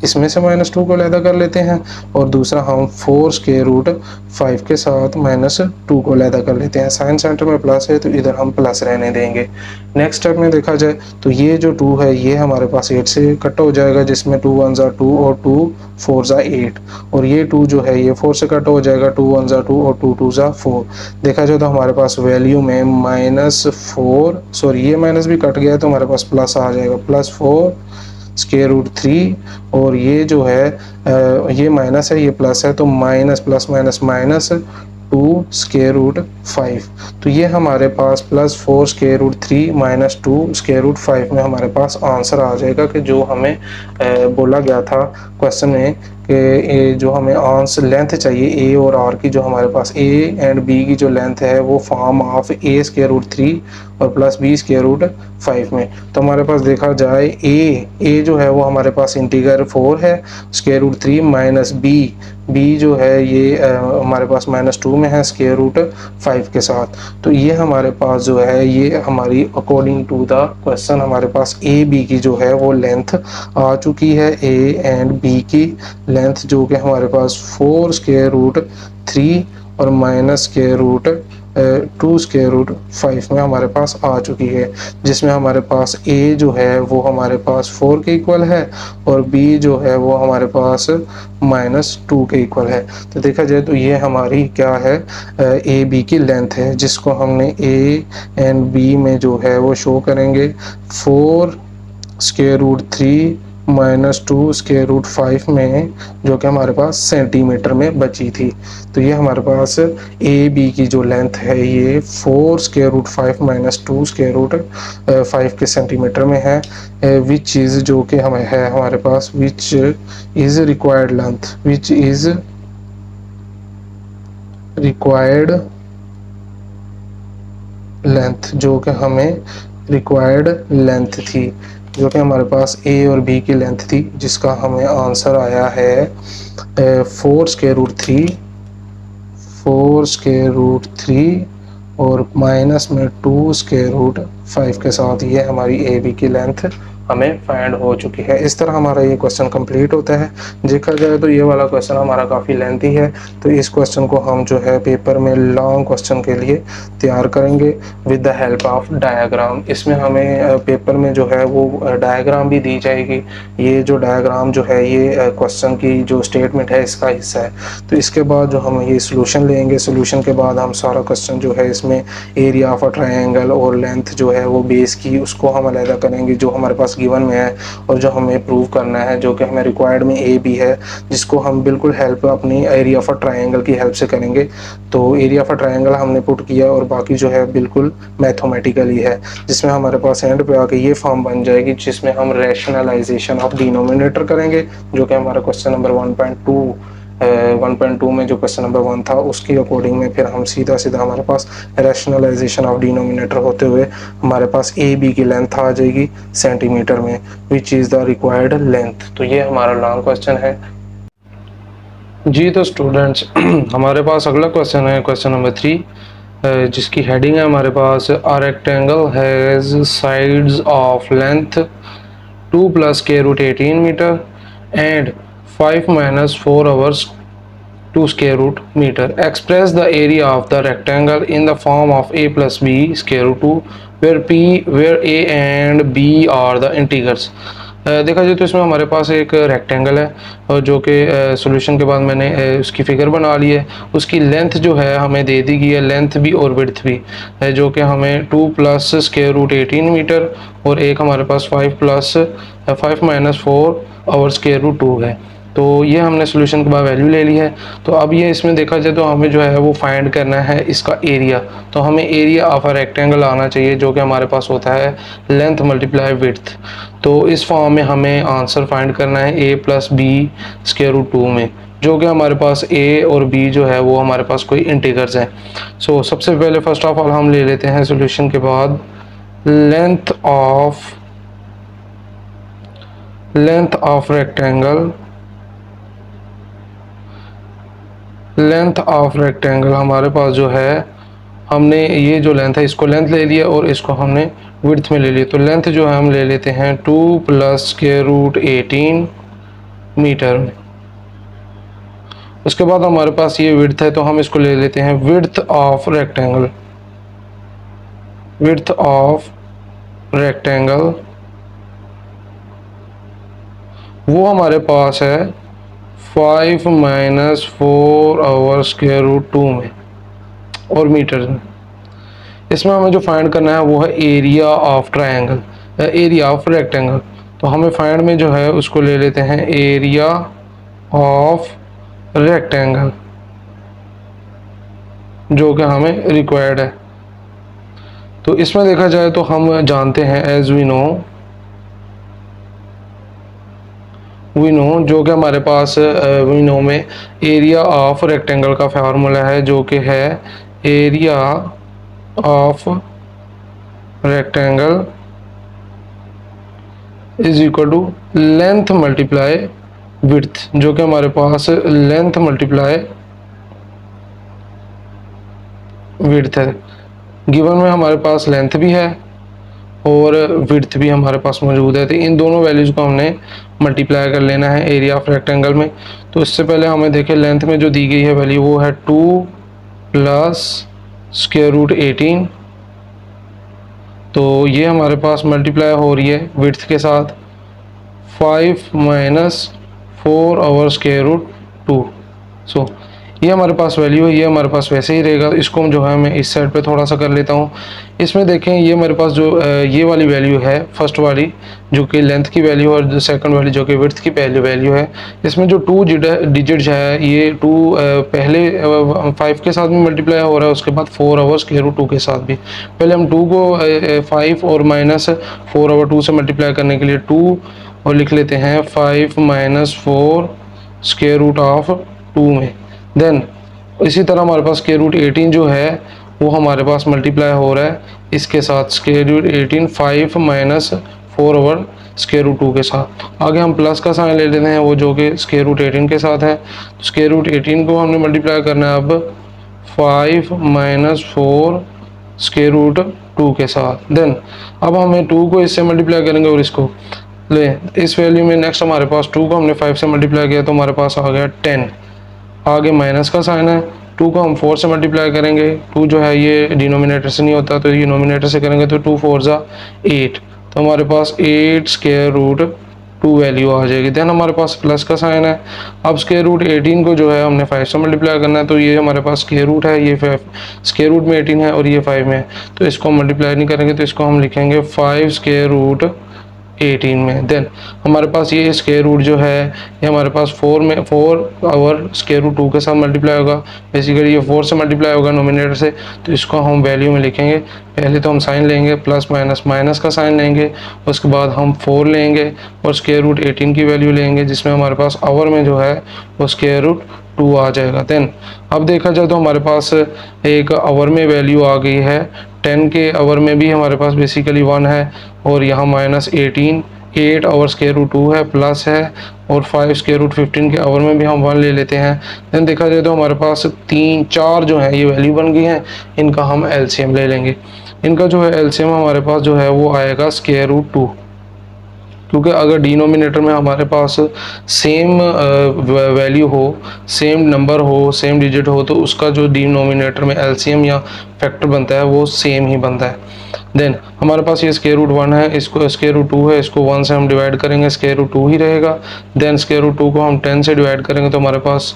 इसमें से -2 को अलहदा कर लेते हैं, और दूसरा हम 4 स्क्वायर रूट 5 के साथ -2 को अलहदा कर लेते हैं। साइन सेंटर में प्लस है तो इधर हम प्लस रहने देंगे। नेक्स्ट स्टेप में देखा जाए तो ये जो 2 है ये हमारे पास 8 से कट हो जाएगा, जिसमें 2 1 ज़ा 2 और 2 4 ज़ा 8, और ये 2 जो है ये 4 से कट हो जाएगा, 2 1 ज़ा 2 और 2 2 ज़ा 4। देखा जाए तो हमारे पास वैल्यू में -4 सॉरी ये माइनस भी कट गया तो हमारे पास प्लस आ जाएगा, +4 स्क्वायर रूट 3, और ये जो है ये माइनस है ये प्लस है तो minus plus minus minus 2 square root 5। तो ये हमारे पास +4 स्क्वायर रूट 3 -2 स्क्वायर रूट 5 में हमारे पास आंसर आ जाएगा कि जो हमें बोला गया था क्वेश्चन में कि ए जो हमें आर्म्स लेंथ चाहिए ए और आर की, जो हमारे पास ए एंड बी की जो लेंथ है वो form of a square root 3 और प्लस बी स्क्वायर रूट 5 में। तो हमारे पास देखा जाए ए जो है वो हमारे पास इंटीग्रल 4 है स्क्वायर रूट 3 माइनस बी जो है ये हमारे पास -2 में है स्क्वायर रूट 5 के साथ। तो ये हमारे पास जो है ये हमारी अकॉर्डिंग टू द क्वेश्चन हमारे पास ए बी की जो है वो लेंथ आ चुकी है। ए एंड बी की लेंथ जो कि हमारे पास 4 स्क्वायर रूट 3 और minus square root 2 square root 5 में हमारे पास आ चुकी है, जिसमें हमारे पास ए जो है वो हमारे पास 4 के इक्वल है और बी जो है वो हमारे पास -2 के इक्वल है। तो देखा जाए तो ये हमारी क्या है, ए बी की लेंथ है, जिसको हमने ए एंड बी में जो है वो शो करेंगे 4 स्क्वायर रूट 3 -2 स्क्वायर रूट 5 में, जो कि हमारे पास सेंटीमीटर में बची थी। तो ये हमारे पास ए बी की जो लेंथ है ये 4 स्क्वायर रूट 5 -2 स्क्वायर रूट 5 के सेंटीमीटर में है, विच इज़ जो कि हमें है हमारे पास which is required length, which is required length, जो कि हमें रिक्वायर्ड लेंथ थी, जो कि हमारे पास ए और बी की लेंथ थी, जिसका हमें आंसर आया है 4 स्क्वायर रूट 3 4 स्क्वायर रूट 3 और माइनस में 2 स्क्वायर रूट 5 के साथ ये हमारी ए बी की लेंथ हमें फाइंड हो चुकी है। इस तरह हमारा ये क्वेश्चन कंप्लीट होता है। देखा जाए तो ये वाला क्वेश्चन हमारा काफ़ी लेंथी है, तो इस क्वेश्चन को हम जो है पेपर में लॉन्ग क्वेश्चन के लिए तैयार करेंगे with the help of diagram. इसमें हमें पेपर में जो है वो डायग्राम भी दी जाएगी। ये जो डायग्राम जो है ये क्वेश्चन की जो स्टेटमेंट है इसका हिस्सा है। तो इसके बाद जो हम ये सोल्यूशन लेंगे, सोल्यूशन के बाद हम सारा क्वेश्चन जो है इसमें एरिया ऑफ अ ट्रायंगल और लेंथ जो है वो बेस की उसको हम अलग करेंगे जो हमारे पास गिवन में है और जो हमें प्रूव करना है, जो कि हमें रिक्वायर्ड में ए बी है, जिसको हम बिल्कुल हेल्प अपनी एरिया ऑफ अ ट्रायंगल की हेल्प से करेंगे। तो एरिया ऑफ अ ट्रायंगल हमने पुट किया और बाकी जो है बिल्कुल मैथमेटिकली है, जिसमें हमारे पास एंड पे आके ये फॉर्म बन जाएगी जिसमें हम रैशनलाइजेशन ऑफ डिनोमिनेटर करेंगे, जो कि हमारा क्वेश्चन नंबर 1.2 में जो क्वेश्चन नंबर 1 था उसके अकॉर्डिंग में फिर हम सीधा हमारे पास रैशनलाइजेशन ऑफ डिनोमिनेटर होते हुए हमारे पास ए बी की लेंथ आ जाएगी सेंटीमीटर में, which is the required length. तो ये हमारा लॉन्ग क्वेश्चन है जी। तो स्टूडेंट्स हमारे पास अगला क्वेश्चन है क्वेश्चन नंबर 3, जिसकी हेडिंग है हमारे पास a rectangle has sides of length 2 + square root 18 metre and 5 - 4 आवर्स 2 square root meter. Express the area of the rectangle in the form of a plus b square root 2 where a and b are the integers. देखा जाए तो इसमें हमारे पास एक रेक्टेंगल है और जो कि सॉल्यूशन के बाद मैंने उसकी फिगर बना ली है। उसकी लेंथ जो है हमें दे दी गई है, लेंथ भी और विड्थ भी, जो कि हमें 2 + स्क्वायर रूट 18 मीटर और एक हमारे पास 5 - 4 और स्क्वायर रूट 2 है। तो ये हमने सॉल्यूशन के बाद वैल्यू ले ली है। तो अब ये इसमें देखा जाए तो हमें जो है वो फाइंड करना है इसका एरिया। तो हमें एरिया ऑफ अ रेक्टेंगल आना चाहिए, जो कि हमारे पास होता है लेंथ मल्टीप्लाई विड्थ। तो इस फॉर्म में हमें आंसर फाइंड करना है a + b स्क्वायर रूट 2 में, जो कि हमारे पास a और b जो है वो हमारे पास कोई इंटीगर्स हैं। सो सबसे पहले फर्स्ट ऑफ ऑल हम ले लेते हैं सॉल्यूशन के बाद length of rectangle. Length of rectangle हमारे पास जो है हमने ये जो लेंथ है इसको लेंथ ले लिया और इसको हमने विड्थ में ले लिया। तो लेंथ जो है हम ले लेते हैं 2 + स्क्वायर रूट 18 मीटर। उसके बाद हमारे पास ये विड्थ है तो हम इसको ले लेते हैं width of rectangle. Width of rectangle वो हमारे पास है 5 - 4 आवर स्क्वायर रूट 2 में और मीटर में। इसमें हमें जो फाइंड करना है वो है area of triangle, area of rectangle. तो हमें फाइंड में जो है उसको ले लेते हैं एरिया ऑफ रेक्टेंगल, जो कि हमें रिक्वायर्ड है। तो इसमें देखा जाए तो हम जानते हैं as we know we know, जो कि हमारे पास वी नो में एरिया ऑफ रेक्टेंगल का फार्मूला है, जो कि है area of rectangle is equal to length multiply width, जो कि हमारे पास लेंथ मल्टीप्लाई विड्थ है। गिवन में हमारे पास लेंथ भी है और विड्थ भी हमारे पास मौजूद है, तो इन दोनों वैल्यूज़ को हमने मल्टीप्लाई कर लेना है एरिया ऑफ रेक्टेंगल में। तो इससे पहले हमें देखें लेंथ में जो दी गई है वैल्यू वो है 2 प्लस स्क्वायर रूट 18, तो ये हमारे पास मल्टीप्लाई हो रही है विड्थ के साथ 5 माइनस 4 ओवर स्क्वायर रूट 2। सो ये हमारे पास वैल्यू है, ये हमारे पास वैसे ही रहेगा। इसको जो है मैं इस साइड पे थोड़ा सा कर लेता हूँ। इसमें देखें ये मेरे पास जो ये वाली वैल्यू है, फर्स्ट वाली जो कि लेंथ की वैल्यू और जो सेकंड वाली जो कि विड्थ की पहली वैल्यू है, इसमें जो 2 डिजिट्स है ये 2 पहले 5 के साथ भी मल्टीप्लाई हो रहा है, उसके बाद 4 ओवर स्क्वायर रूट 2 के साथ भी। पहले हम 2 को 5 और माइनस 4 ओवर 2 से मल्टीप्लाई करने के लिए 2 और लिख लेते हैं 5 माइनस 4 स्क्वायर रूट ऑफ 2 में। देन इसी तरह हमारे पास स्क्वायर रूट 18 जो है वो हमारे पास मल्टीप्लाई हो रहा है इसके साथ, square root 18 5 minus 4 over square root 2 के साथ। आगे हम प्लस का साइन ले लेते हैं, वो जो कि स्क्वायर रूट 18 के साथ है। तो स्क्वायर रूट 18 को हमने मल्टीप्लाई करना है अब 5 माइनस 4 स्क्वायर रूट 2 के साथ। देन अब हमें 2 को इससे मल्टीप्लाई करेंगे और इसको ले इस वैल्यू में नेक्स्ट हमारे पास 2 को हमने 5 से मल्टीप्लाई किया तो हमारे पास आ गया 10। आगे माइनस का साइन है, 2 को हम 4 से मल्टीप्लाई करेंगे, 2 जो है ये डिनोमिनेटर से नहीं होता तो ये नोमिनेटर से करेंगे तो 2 4 ज़ा 8, तो हमारे पास 8 स्क्वायर रूट 2 वैल्यू आ जाएगी। देन हमारे पास प्लस का साइन है। अब स्क्वायर रूट 18 को जो है हमने 5 से मल्टीप्लाई करना है, तो ये हमारे पास स्क्वायर रूट है, ये 5 स्क्वायर रूट में 18 है और ये 5 में है, तो इसको हम मल्टीप्लाई नहीं करेंगे, तो इसको हम लिखेंगे 5 स्क्वायर रूट 18 में। देन हमारे पास ये स्क्वायर रूट जो है ये हमारे पास 4 और स्क्वायर रूट 2 के साथ मल्टीप्लाई होगा। बेसिकली ये 4 से मल्टीप्लाई होगा नोमिनेटर से, तो इसको हम वैल्यू में लिखेंगे। पहले तो हम साइन लेंगे प्लस माइनस, माइनस का साइन लेंगे, उसके बाद हम 4 लेंगे और स्क्वायर रूट 18 की वैल्यू लेंगे, जिसमें हमारे पास आवर में जो है वो स्क्वायर रूट 2 आ जाएगा। देन अब देखा जाए तो हमारे पास एक आवर में वैल्यू आ गई है 10 के आवर में भी हमारे पास बेसिकली 1 है और यहाँ माइनस 18 8 आवर स्क्वायर रूट 2 है, प्लस है और 5 स्क्वायर रूट 15 के आवर में भी हम 1 ले लेते हैं। देन देखा जाए तो हमारे पास 3 4 जो है ये वैल्यू बन गई हैं, इनका हम एलसीएम ले लेंगे। इनका जो है एलसीएम हमारे पास जो है वो आएगा स्क्वायर रूट 2, क्योंकि अगर डिनोमिनेटर में हमारे पास सेम वैल्यू हो, सेम नंबर हो, सेम डिजिट हो, तो उसका जो डिनोमिनेटर में एलसीएम या फैक्टर बनता है वो सेम ही बनता है। देन हमारे पास ये स्क्वायर रूट 1 है, इसको स्क्वायर रूट 2 है, इसको 1 से हम डिवाइड करेंगे, स्क्वायर रूट 2 ही रहेगा। देन स्क्वायर रूट 2 को हम 10 से डिवाइड करेंगे तो हमारे पास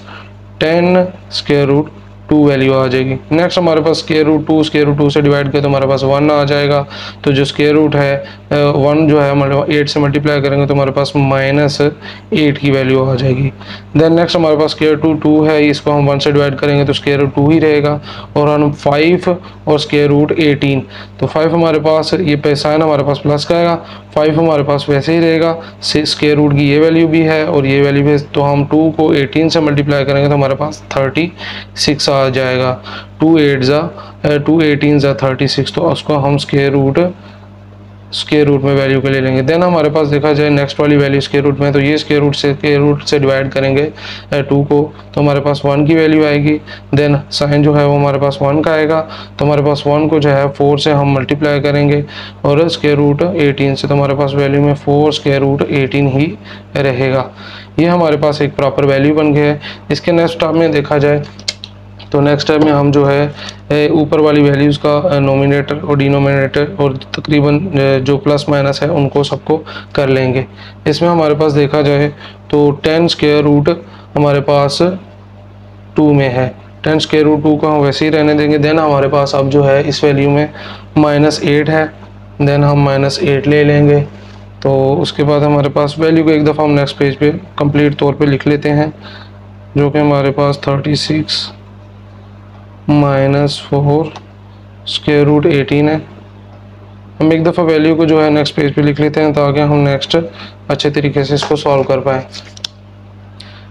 10 स्क्वायर रूट 2 वैल्यू आ जाएगी। नेक्स्ट हमारे पास स्क्वायर रूट 2 स्क्वायर रूट 2 से डिवाइड किया तो हमारे पास 1 आ जाएगा। तो जो स्क्वायर रूट है 1 जो है हमारे 8 से मल्टीप्लाई करेंगे तो हमारे पास माइनस 8 की वैल्यू आ जाएगी। देन नेक्स्ट हमारे पास स्क्वायर रूट 2 है, इसको हम 1 से डिवाइड करेंगे तो स्क्वायर रूट 2 ही रहेगा। और हम 5 और स्क्वायर रूट 18, तो 5 हमारे पास ये साइन हमारे पास प्लस का आएगा, 5 हमारे पास वैसे ही रहेगा, स्क्वायर रूट की ये वैल्यू भी है और ये वैल्यू भी है, तो हम 2 को 18 से मल्टीप्लाई करेंगे तो हमारे पास 36 आ जाएगा। 2 18 ज़ा 36, तो उसको हम स्क्वायर रूट में वैल्यू के ले लेंगे। देन हमारे पास देखा जाए नेक्स्ट वाली वैल्यू स्क्वायर रूट में, तो ये स्क्वायर रूट से डिवाइड करेंगे 2 को तो हमारे पास 1 की वैल्यू आएगी। देन साइन जो है वो हमारे पास 1 का आएगा, तो हमारे पास 1 को जो है 4 से हम मल्टीप्लाई करेंगे और स्क्वायर रूट 18 से, तो हमारे पास वैल्यू में 4 स्क्वायर रूट 18 ही रहेगा। ये हमारे पास एक प्रॉपर वैल्यू बन गया है। इसके नेक्स्ट स्टेप में देखा जाए तो नेक्स्ट स्टेप में हम जो है ऊपर वाली वैल्यूज़ का नोमिनेटर और डिनोमिनेटर और तकरीबन जो प्लस माइनस है उनको सबको कर लेंगे। इसमें हमारे पास देखा जाए तो 10 स्क्वायर रूट हमारे पास 2 में है, 10 स्क्वायर रूट 2 को हम वैसे ही रहने देंगे। देन हमारे पास अब जो है इस वैल्यू में -8 है, देन हम -8 ले लेंगे। तो उसके बाद हमारे पास वैल्यू को एक दफ़ा हम नेक्स्ट पेज पे कंप्लीट तौर पे लिख लेते हैं, जो कि हमारे पास 36 -4 स्क्वायर रूट 18 है। हम एक दफ़ा वैल्यू को जो है नेक्स्ट पेज पे लिख लेते हैं ताकि हम नेक्स्ट अच्छे तरीके से इसको सॉल्व कर पाएँ।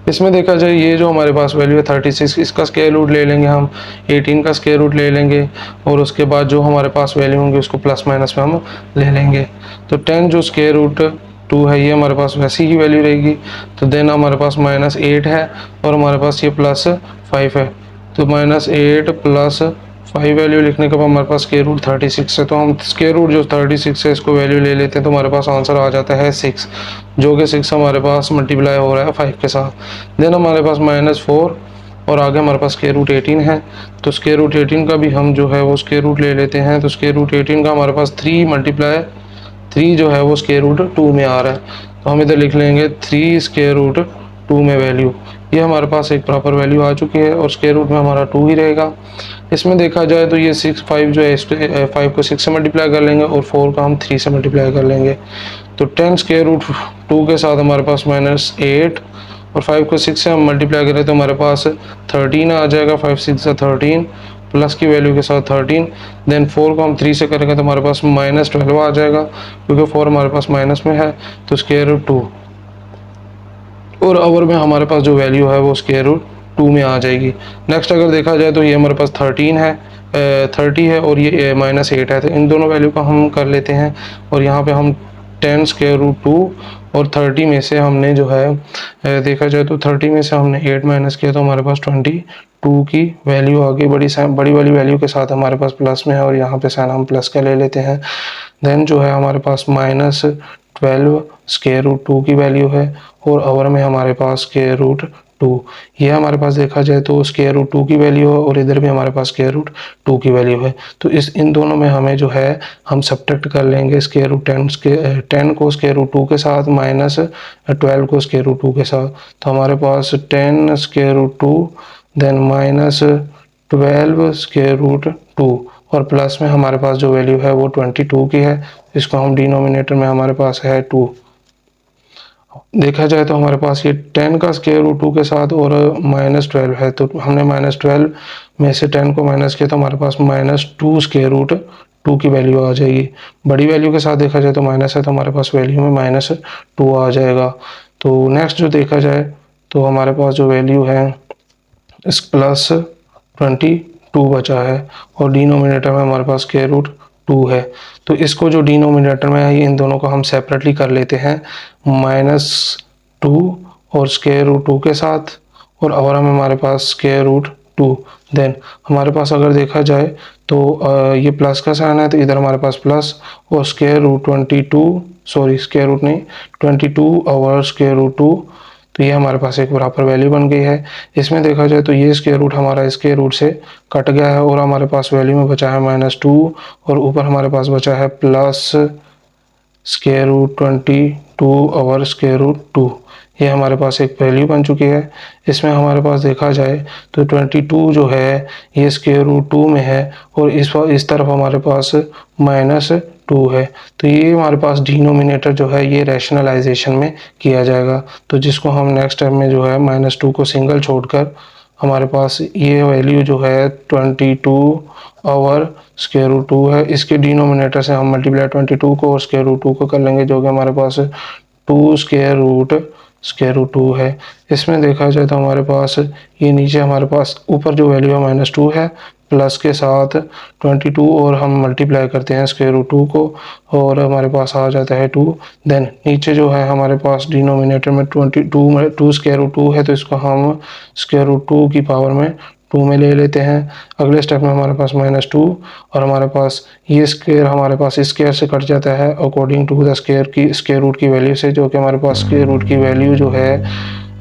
इसमें देखा जाए ये जो हमारे पास वैल्यू है 36, इसका स्क्वायर रूट ले लेंगे हम, 18 का स्क्वायर रूट ले लेंगे और उसके बाद जो हमारे पास वैल्यू होंगी उसको प्लस माइनस में हम ले लेंगे। तो 10 जो स्क्वायर रूट 2 है ये हमारे पास वैसी ही वैल्यू रहेगी। तो देन हमारे पास -8 है और हमारे पास ये +5 है। तो -8 +5 वैल्यू लिखने के बाद हमारे पास स्क्वायर रूट 36 है। तो हम स्क्वायर रूट जो 36 है इसको वैल्यू ले लेते हैं, तो हमारे पास आंसर आ जाता है 6, जो कि 6 हमारे पास मल्टीप्लाई हो रहा है 5 के साथ। देन हमारे पास -4 और आगे हमारे पास स्क्वायर रूट 18 है। तो स्क्वायर रूट 18 का भी हम जो है वो स्क्वायर रूट ले लेते हैं। तो स्क्वायर रूट 18 का हमारे पास 3 मल्टीप्लाई 3 जो है वो स्क्वायर रूट 2 में आ रहा है। तो हम इधर लिख लेंगे 3 स्क्वायर रूट 2 में वैल्यू, ये हमारे पास एक प्रॉपर वैल्यू आ चुकी है और स्क्वायर रूट में हमारा 2 ही रहेगा। इसमें देखा जाए तो ये 5 जो है 5 को 6 से मल्टीप्लाई कर लेंगे और 4 का हम 3 से मल्टीप्लाई कर लेंगे। तो 10 स्क्वायर रूट 2 के साथ हमारे पास -8 और 5 को 6 से हम मल्टीप्लाई करें तो हमारे पास 13 आ जाएगा। 5 6 13 प्लस की वैल्यू के साथ 13। देन 4 को हम 3 से करेंगे तो हमारे पास -12 आ जाएगा, क्योंकि 4 हमारे पास माइनस में है। तो स्क्वायर रूट 2 और ओवर में हमारे पास जो वैल्यू है वो स्क्वायर रूट 2 में आ जाएगी। नेक्स्ट अगर देखा जाए तो ये हमारे पास 13 है 30 है और ये -8 है। तो इन दोनों वैल्यू को हम कर लेते हैं और यहाँ पे हम 10 स्क्वायर रूट 2 और 30 में से हमने जो है देखा जाए तो 30 में से हमने 8 माइनस किया तो हमारे पास 22 की वैल्यू आ गई। बड़ी वाली वैल्यू के साथ हमारे पास प्लस में है और यहाँ पे साइन हम प्लस का ले लेते हैं। देन जो है हमारे पास -12 स्क्वायर रूट 2 की वैल्यू है और ओवर में हमारे पास स्क्वायर रूट 2। ये हमारे पास देखा जाए तो स्क्वायर रूट 2 की वैल्यू है और इधर भी हमारे पास स्क्वायर रूट 2 की वैल्यू है। तो इन दोनों में हमें जो है हम सब्ट्रैक्ट कर लेंगे स्क्वायर रूट 10 को स्क्वायर रूट 2 के साथ -12 को स्क्वायर रूट 2 के साथ। तो हमारे पास 10 square root 2 then -12 square root 2 और प्लस में हमारे पास जो वैल्यू है वो 22 की है। इसको हम डिनोमिनेटर में हमारे पास है 2। देखा जाए तो हमारे पास ये 10 का स्क्वायर रूट 2 के साथ और -12 है। तो हमने -12 में से 10 को माइनस किया तो हमारे पास -2 स्क्वायर रूट 2 की वैल्यू आ जाएगी। बड़ी वैल्यू के साथ देखा जाए तो माइनस है तो हमारे पास वैल्यू में -2 आ जाएगा। तो नेक्स्ट जो देखा जाए तो हमारे पास जो वैल्यू है इस +22 बचा है और डिनोमिनेटर में हमारे पास स्क्वायर रूट 2 है। तो इसको जो डिनोमिनेटर में है इन दोनों को हम सेपरेटली कर लेते हैं -2 और स्क्वायर रूट 2 के साथ और ओवर में हमारे पास स्क्वायर रूट 2। देन हमारे पास अगर देखा जाए तो ये प्लस का साइन है तो इधर हमारे पास प्लस और square root 22 sorry square root नहीं 22 ओवर स्क्वायर रूट 2। तो ये हमारे पास एक बराबर वैल्यू बन गई है। इसमें देखा जाए तो ये स्क्वायर रूट हमारा स्क्वायर रूट से कट गया है और हमारे पास वैल्यू में बचा है -2 और ऊपर हमारे पास बचा है plus square root 22 over square root 2। ये हमारे पास एक वैल्यू बन चुकी है। इसमें हमारे पास देखा जाए तो 22 जो है ये स्क्वायर रूट 2 में है और इस तरफ हमारे पास -2 है। तो ये हमारे पास डिनोमिनेटर जो है ये रैशनलाइजेशन में किया जाएगा। तो जिसको हम नेक्स्ट स्टेप में जो है -2 को सिंगल छोड़कर हमारे पास ये वैल्यू जो है 22 ओवर स्क्वायर रूट 2 है। इसके डिनोमिनेटर से हम मल्टीप्लाई 22 को और स्क्वायर रूट 2 को कर लेंगे जो कि हमारे पास 2 स्क्वायर रूट 2 है। इसमें देखा जाए तो हमारे पास ये नीचे हमारे पास ऊपर जो वैल्यू है -2 है प्लस के साथ 22 और हम मल्टीप्लाई करते हैं स्क्वायर रूट 2 को और हमारे पास आ जाता है 2। देन नीचे जो है हमारे पास डिनोमिनेटर में 2 स्क्वायर रूट 2 है तो इसको हम स्क्वायर रूट 2 की पावर में 2 में ले लेते हैं। अगले स्टेप में हमारे पास -2 और हमारे पास ये स्क्वायर हमारे पास इस स्क्वायर से कट जाता है according to the square root की वैल्यू से, जो कि हमारे पास स्क्वायर रूट की वैल्यू जो है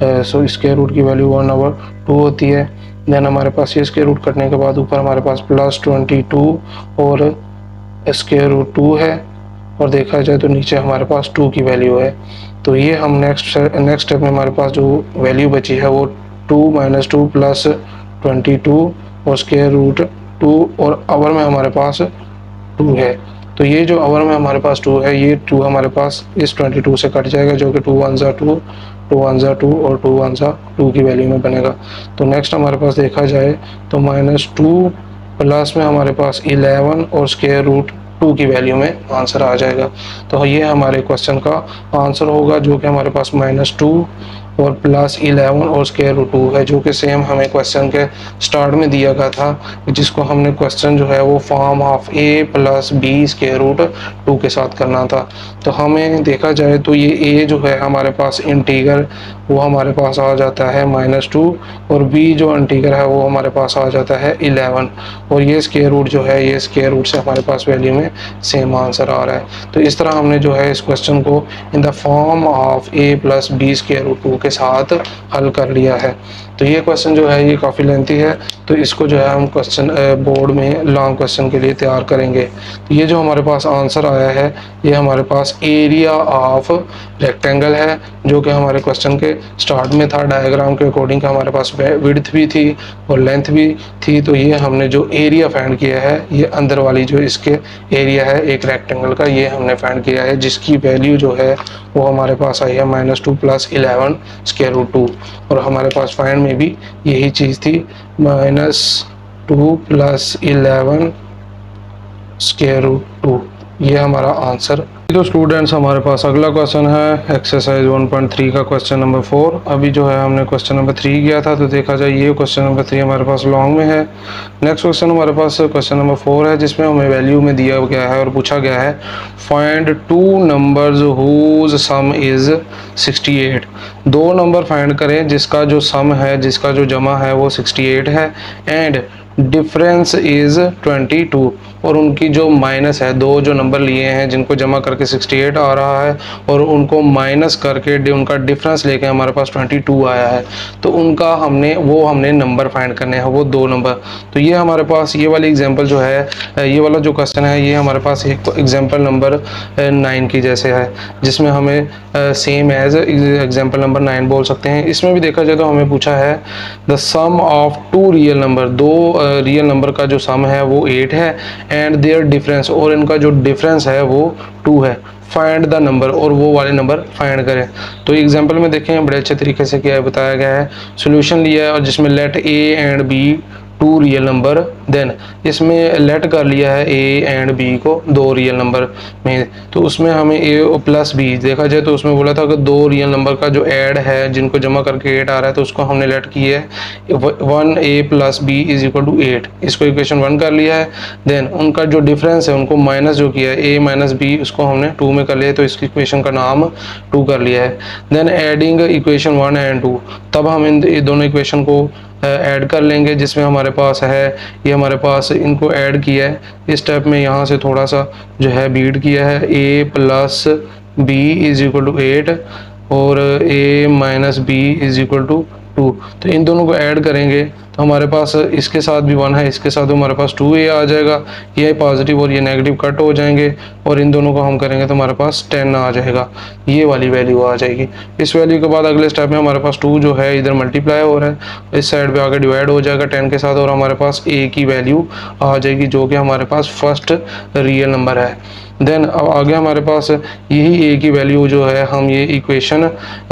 स्क्वायर रूट की वैल्यू 1/2 होती है। देन हमारे पास ये स्क्वायर रूट कटने के बाद ऊपर हमारे पास +22 और स्क्वायर रूट 2 है और देखा जाए तो नीचे हमारे पास 2 की वैल्यू है। तो ये हम नेक्स्ट स्टेप में हमारे पास जो वैल्यू बची है वो 2 - 2 + 22 और स्क्वायर रूट 2 और ओवर में हमारे पास 2 है। तो ये जो ओवर में हमारे पास 2 है ये 2 हमारे पास इस 22 से कट जाएगा जो कि 2 × 1 = 2 2 × 1 = 2 और 2 × 1 = 2 की वैल्यू में बनेगा। तो नेक्स्ट हमारे पास देखा जाए तो -2 प्लस में हमारे पास 11 और स्क्वायर रूट 2 की वैल्यू में आंसर आ जाएगा। तो ये हमारे क्वेश्चन का आंसर होगा जो कि हमारे पास -2 और प्लस 11 और स्क्वायर रूट 2 है, जो कि सेम हमें क्वेश्चन के स्टार्ट में दिया गया था, जिसको हमने क्वेश्चन जो है वो form of a plus B square root 2 के साथ करना था। तो हमें देखा जाए तो ये ए जो है हमारे पास इंटीगर वो हमारे पास आ जाता है -2, और बी जो इंटीगर है वो हमारे पास आ जाता है 11, और ये स्क्वायर रूट जो है ये स्क्वायर रूट से हमारे पास वैल्यू में सेम आंसर आ रहा है। तो इस तरह हमने जो है इस क्वेश्चन को in the form of a plus B square root 2 के साथ हल कर लिया है। तो ये क्वेश्चन जो है ये काफ़ी लेंथी है, तो इसको जो है हम क्वेश्चन बोर्ड में लॉन्ग क्वेश्चन के लिए तैयार करेंगे। तो ये जो हमारे पास आंसर आया है ये हमारे पास एरिया ऑफ रेक्टेंगल है, जो कि हमारे क्वेश्चन के स्टार्ट में था। डायग्राम के अकॉर्डिंग हमारे पास विड्थ भी थी और लेंथ भी थी। तो ये हमने जो एरिया फाइंड किया है ये अंदर वाली जो इसके एरिया है एक रेक्टेंगल का, ये हमने फाइंड किया है, जिसकी वैल्यू जो है वो हमारे पास आई है -2 + 11 स्क्वायर रूट 2, और हमारे पास फाइंड में भी यही चीज़ थी -2 + 11 स्क्वायर रूट 2, ये हमारा आंसर। तो स्टूडेंट्स हमारे पास अगला क्वेश्चन है एक्सरसाइज 1.3 का क्वेश्चन नंबर 4। अभी जो है हमने क्वेश्चन नंबर 3 किया था, तो देखा जाए ये क्वेश्चन नंबर 3 हमारे पास लॉन्ग में है। नेक्स्ट क्वेश्चन हमारे पास क्वेश्चन नंबर 4 है, जिसमें हमें वैल्यू में दिया गया है और पूछा गया है find 2 numbers whose sum is 68। 2 नंबर फाइंड करें जिसका जो सम है, जिसका जो जमा है वो 68 है, एंड डिफरेंस इज़ 22, और उनकी जो माइनस है, 2 जो नंबर लिए हैं जिनको जमा करके 68 आ रहा है और उनको माइनस करके उनका डिफरेंस लेके हमारे पास 22 आया है। तो उनका हमने नंबर फाइंड करने हैं, वो 2 नंबर। तो ये हमारे पास ये वाली एग्जांपल जो है, ये वाला जो क्वेश्चन है ये हमारे पास एक एग्जांपल नंबर 9 की जैसे है, जिसमें हमें सेम एज एग्जांपल नंबर 9 बोल सकते हैं। इसमें भी देखा जाए तो हमें पूछा है the sum of 2 real number, 2 real number का जो सम है वो 8 है, एंड देयर डिफरेंस, और इनका जो डिफरेंस है वो 2 है। फाइंड द नंबर, और वो वाले नंबर फाइंड करें। तो एग्जांपल में देखें बड़े अच्छे तरीके से क्या है बताया गया है। सॉल्यूशन लिया है और जिसमें let a and b 2 real number, then इसमें लेट कर लिया है ए एंड बी को 2 रियल नंबर में। तो उसमें हमें ए प्लस बी देखा जाए तो उसमें बोला था कि 2 रियल नंबर का जो ऐड है जिनको जमा करके 8 आ रहा है, तो उसको हमने लेट किया है 1a + b = 8, इसको इक्वेशन 1 कर लिया है। देन उनका जो डिफरेंस है उनको माइनस जो किया है a - b, उसको हमने 2 में कर लिया है, तो इसकी इक्वेशन का नाम 2 कर लिया है। देन एडिंग इक्वेशन 1 एंड 2, तब हम इन दोनों इक्वेशन को ऐड कर लेंगे, जिसमें हमारे पास है ये हमारे पास इनको ऐड किया है इस स्टेप में, यहाँ से थोड़ा सा जो है बीट किया है a + b = 8 और a - b = 2। तो इन दोनों को ऐड करेंगे तो हमारे पास इसके साथ भी 1 है, इसके साथ हमारे पास 2a आ जाएगा, ये पॉजिटिव और ये नेगेटिव कट हो जाएंगे, और इन दोनों को हम करेंगे तो हमारे पास 10 आ जाएगा, ये वाली वैल्यू आ जाएगी। इस वैल्यू के बाद अगले स्टेप में हमारे पास 2 जो है इधर मल्टीप्लाई हो रहा है, इस साइड पे आगे डिवाइड हो जाएगा 10 के साथ, और हमारे पास a की वैल्यू आ जाएगी, जो कि हमारे पास फर्स्ट रियल नंबर है। देन अब आगे हमारे पास यही a की वैल्यू जो है हम ये इक्वेशन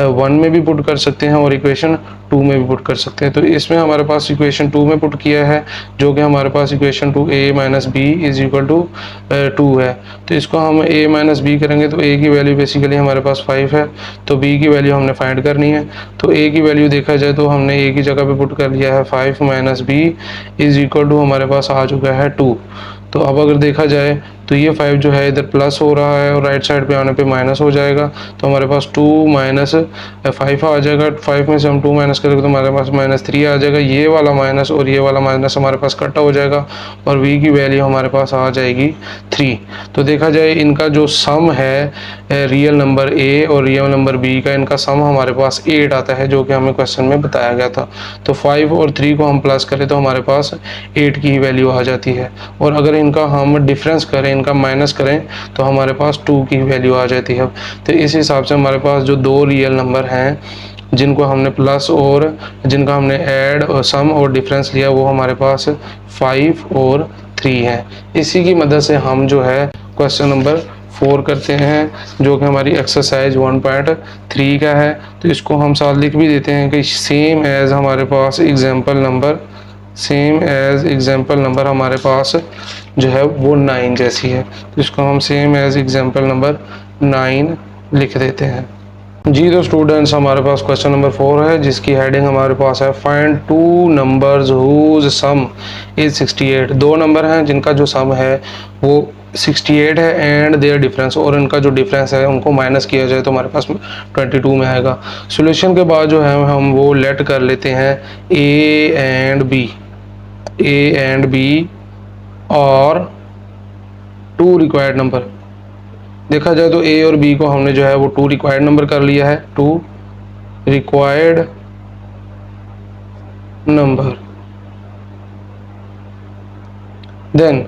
1 में भी पुट कर सकते हैं और इक्वेशन 2 में भी पुट कर सकते हैं। तो इसमें हमारे पास इक्वेशन 2 में पुट किया है, जो कि हमारे पास इक्वेशन 2 a - b = 2 है। तो इसको हम a - b करेंगे तो a की वैल्यू बेसिकली हमारे पास 5 है, तो b की वैल्यू हमने फाइंड करनी है। तो a की वैल्यू देखा जाए तो हमने a की जगह पे पुट कर लिया है 5 - b = हमारे पास आ चुका है 2। तो अब अगर देखा जाए तो ये 5 जो है इधर प्लस हो रहा है और राइट साइड पे आने पे माइनस हो जाएगा, तो हमारे पास 2 - 5 आ जाएगा। 5 में से हम 2 माइनस करेंगे तो हमारे पास -3 आ जाएगा, ये वाला माइनस और ये वाला माइनस हमारे पास कट हो जाएगा, और v की वैल्यू हमारे पास आ जाएगी 3। तो देखा जाए इनका जो सम है रियल नंबर a और रियल नंबर b का, इनका सम हमारे पास 8 आता है, जो कि हमें क्वेश्चन में बताया गया था। तो 5 और 3 को हम प्लस करें तो हमारे पास 8 की वैल्यू आ जाती है, और अगर इनका हम डिफरेंस करें, इनका माइनस करें तो हमारे पास 2 की वैल्यू आ जाती है। तो इस हिसाब से हमारे पास जो 2 रियल नंबर हैं जिनको हमने प्लस और जिनका हमने ऐड और सम और डिफरेंस लिया, वो हमारे पास 5 और 3 है। इसी की मदद से हम जो है क्वेश्चन नंबर 4 करते हैं, जो कि हमारी एक्सरसाइज 1.3 का है। तो इसको हम साथ लिख भी देते हैं कि सेम एज हमारे पास एग्जाम्पल नंबर हमारे पास जो है वो 9 जैसी है। तो इसको हम सेम एज एग्जाम्पल नंबर 9 लिख देते हैं। जी तो स्टूडेंट्स हमारे पास क्वेश्चन नंबर 4 है जिसकी हेडिंग हमारे पास है find two numbers whose sum is 68। दो नंबर हैं जिनका जो सम है वो 68 है एंड देयर डिफरेंस, और इनका जो डिफरेंस है उनको माइनस किया जाए तो हमारे पास 22 में आएगा। सॉल्यूशन के बाद जो है हम वो लेट कर लेते हैं ए एंड बी और टू रिक्वायर्ड नंबर। देखा जाए तो ए और बी को हमने जो है वो टू रिक्वायर्ड नंबर कर लिया है, टू रिक्वायर्ड नंबर। देन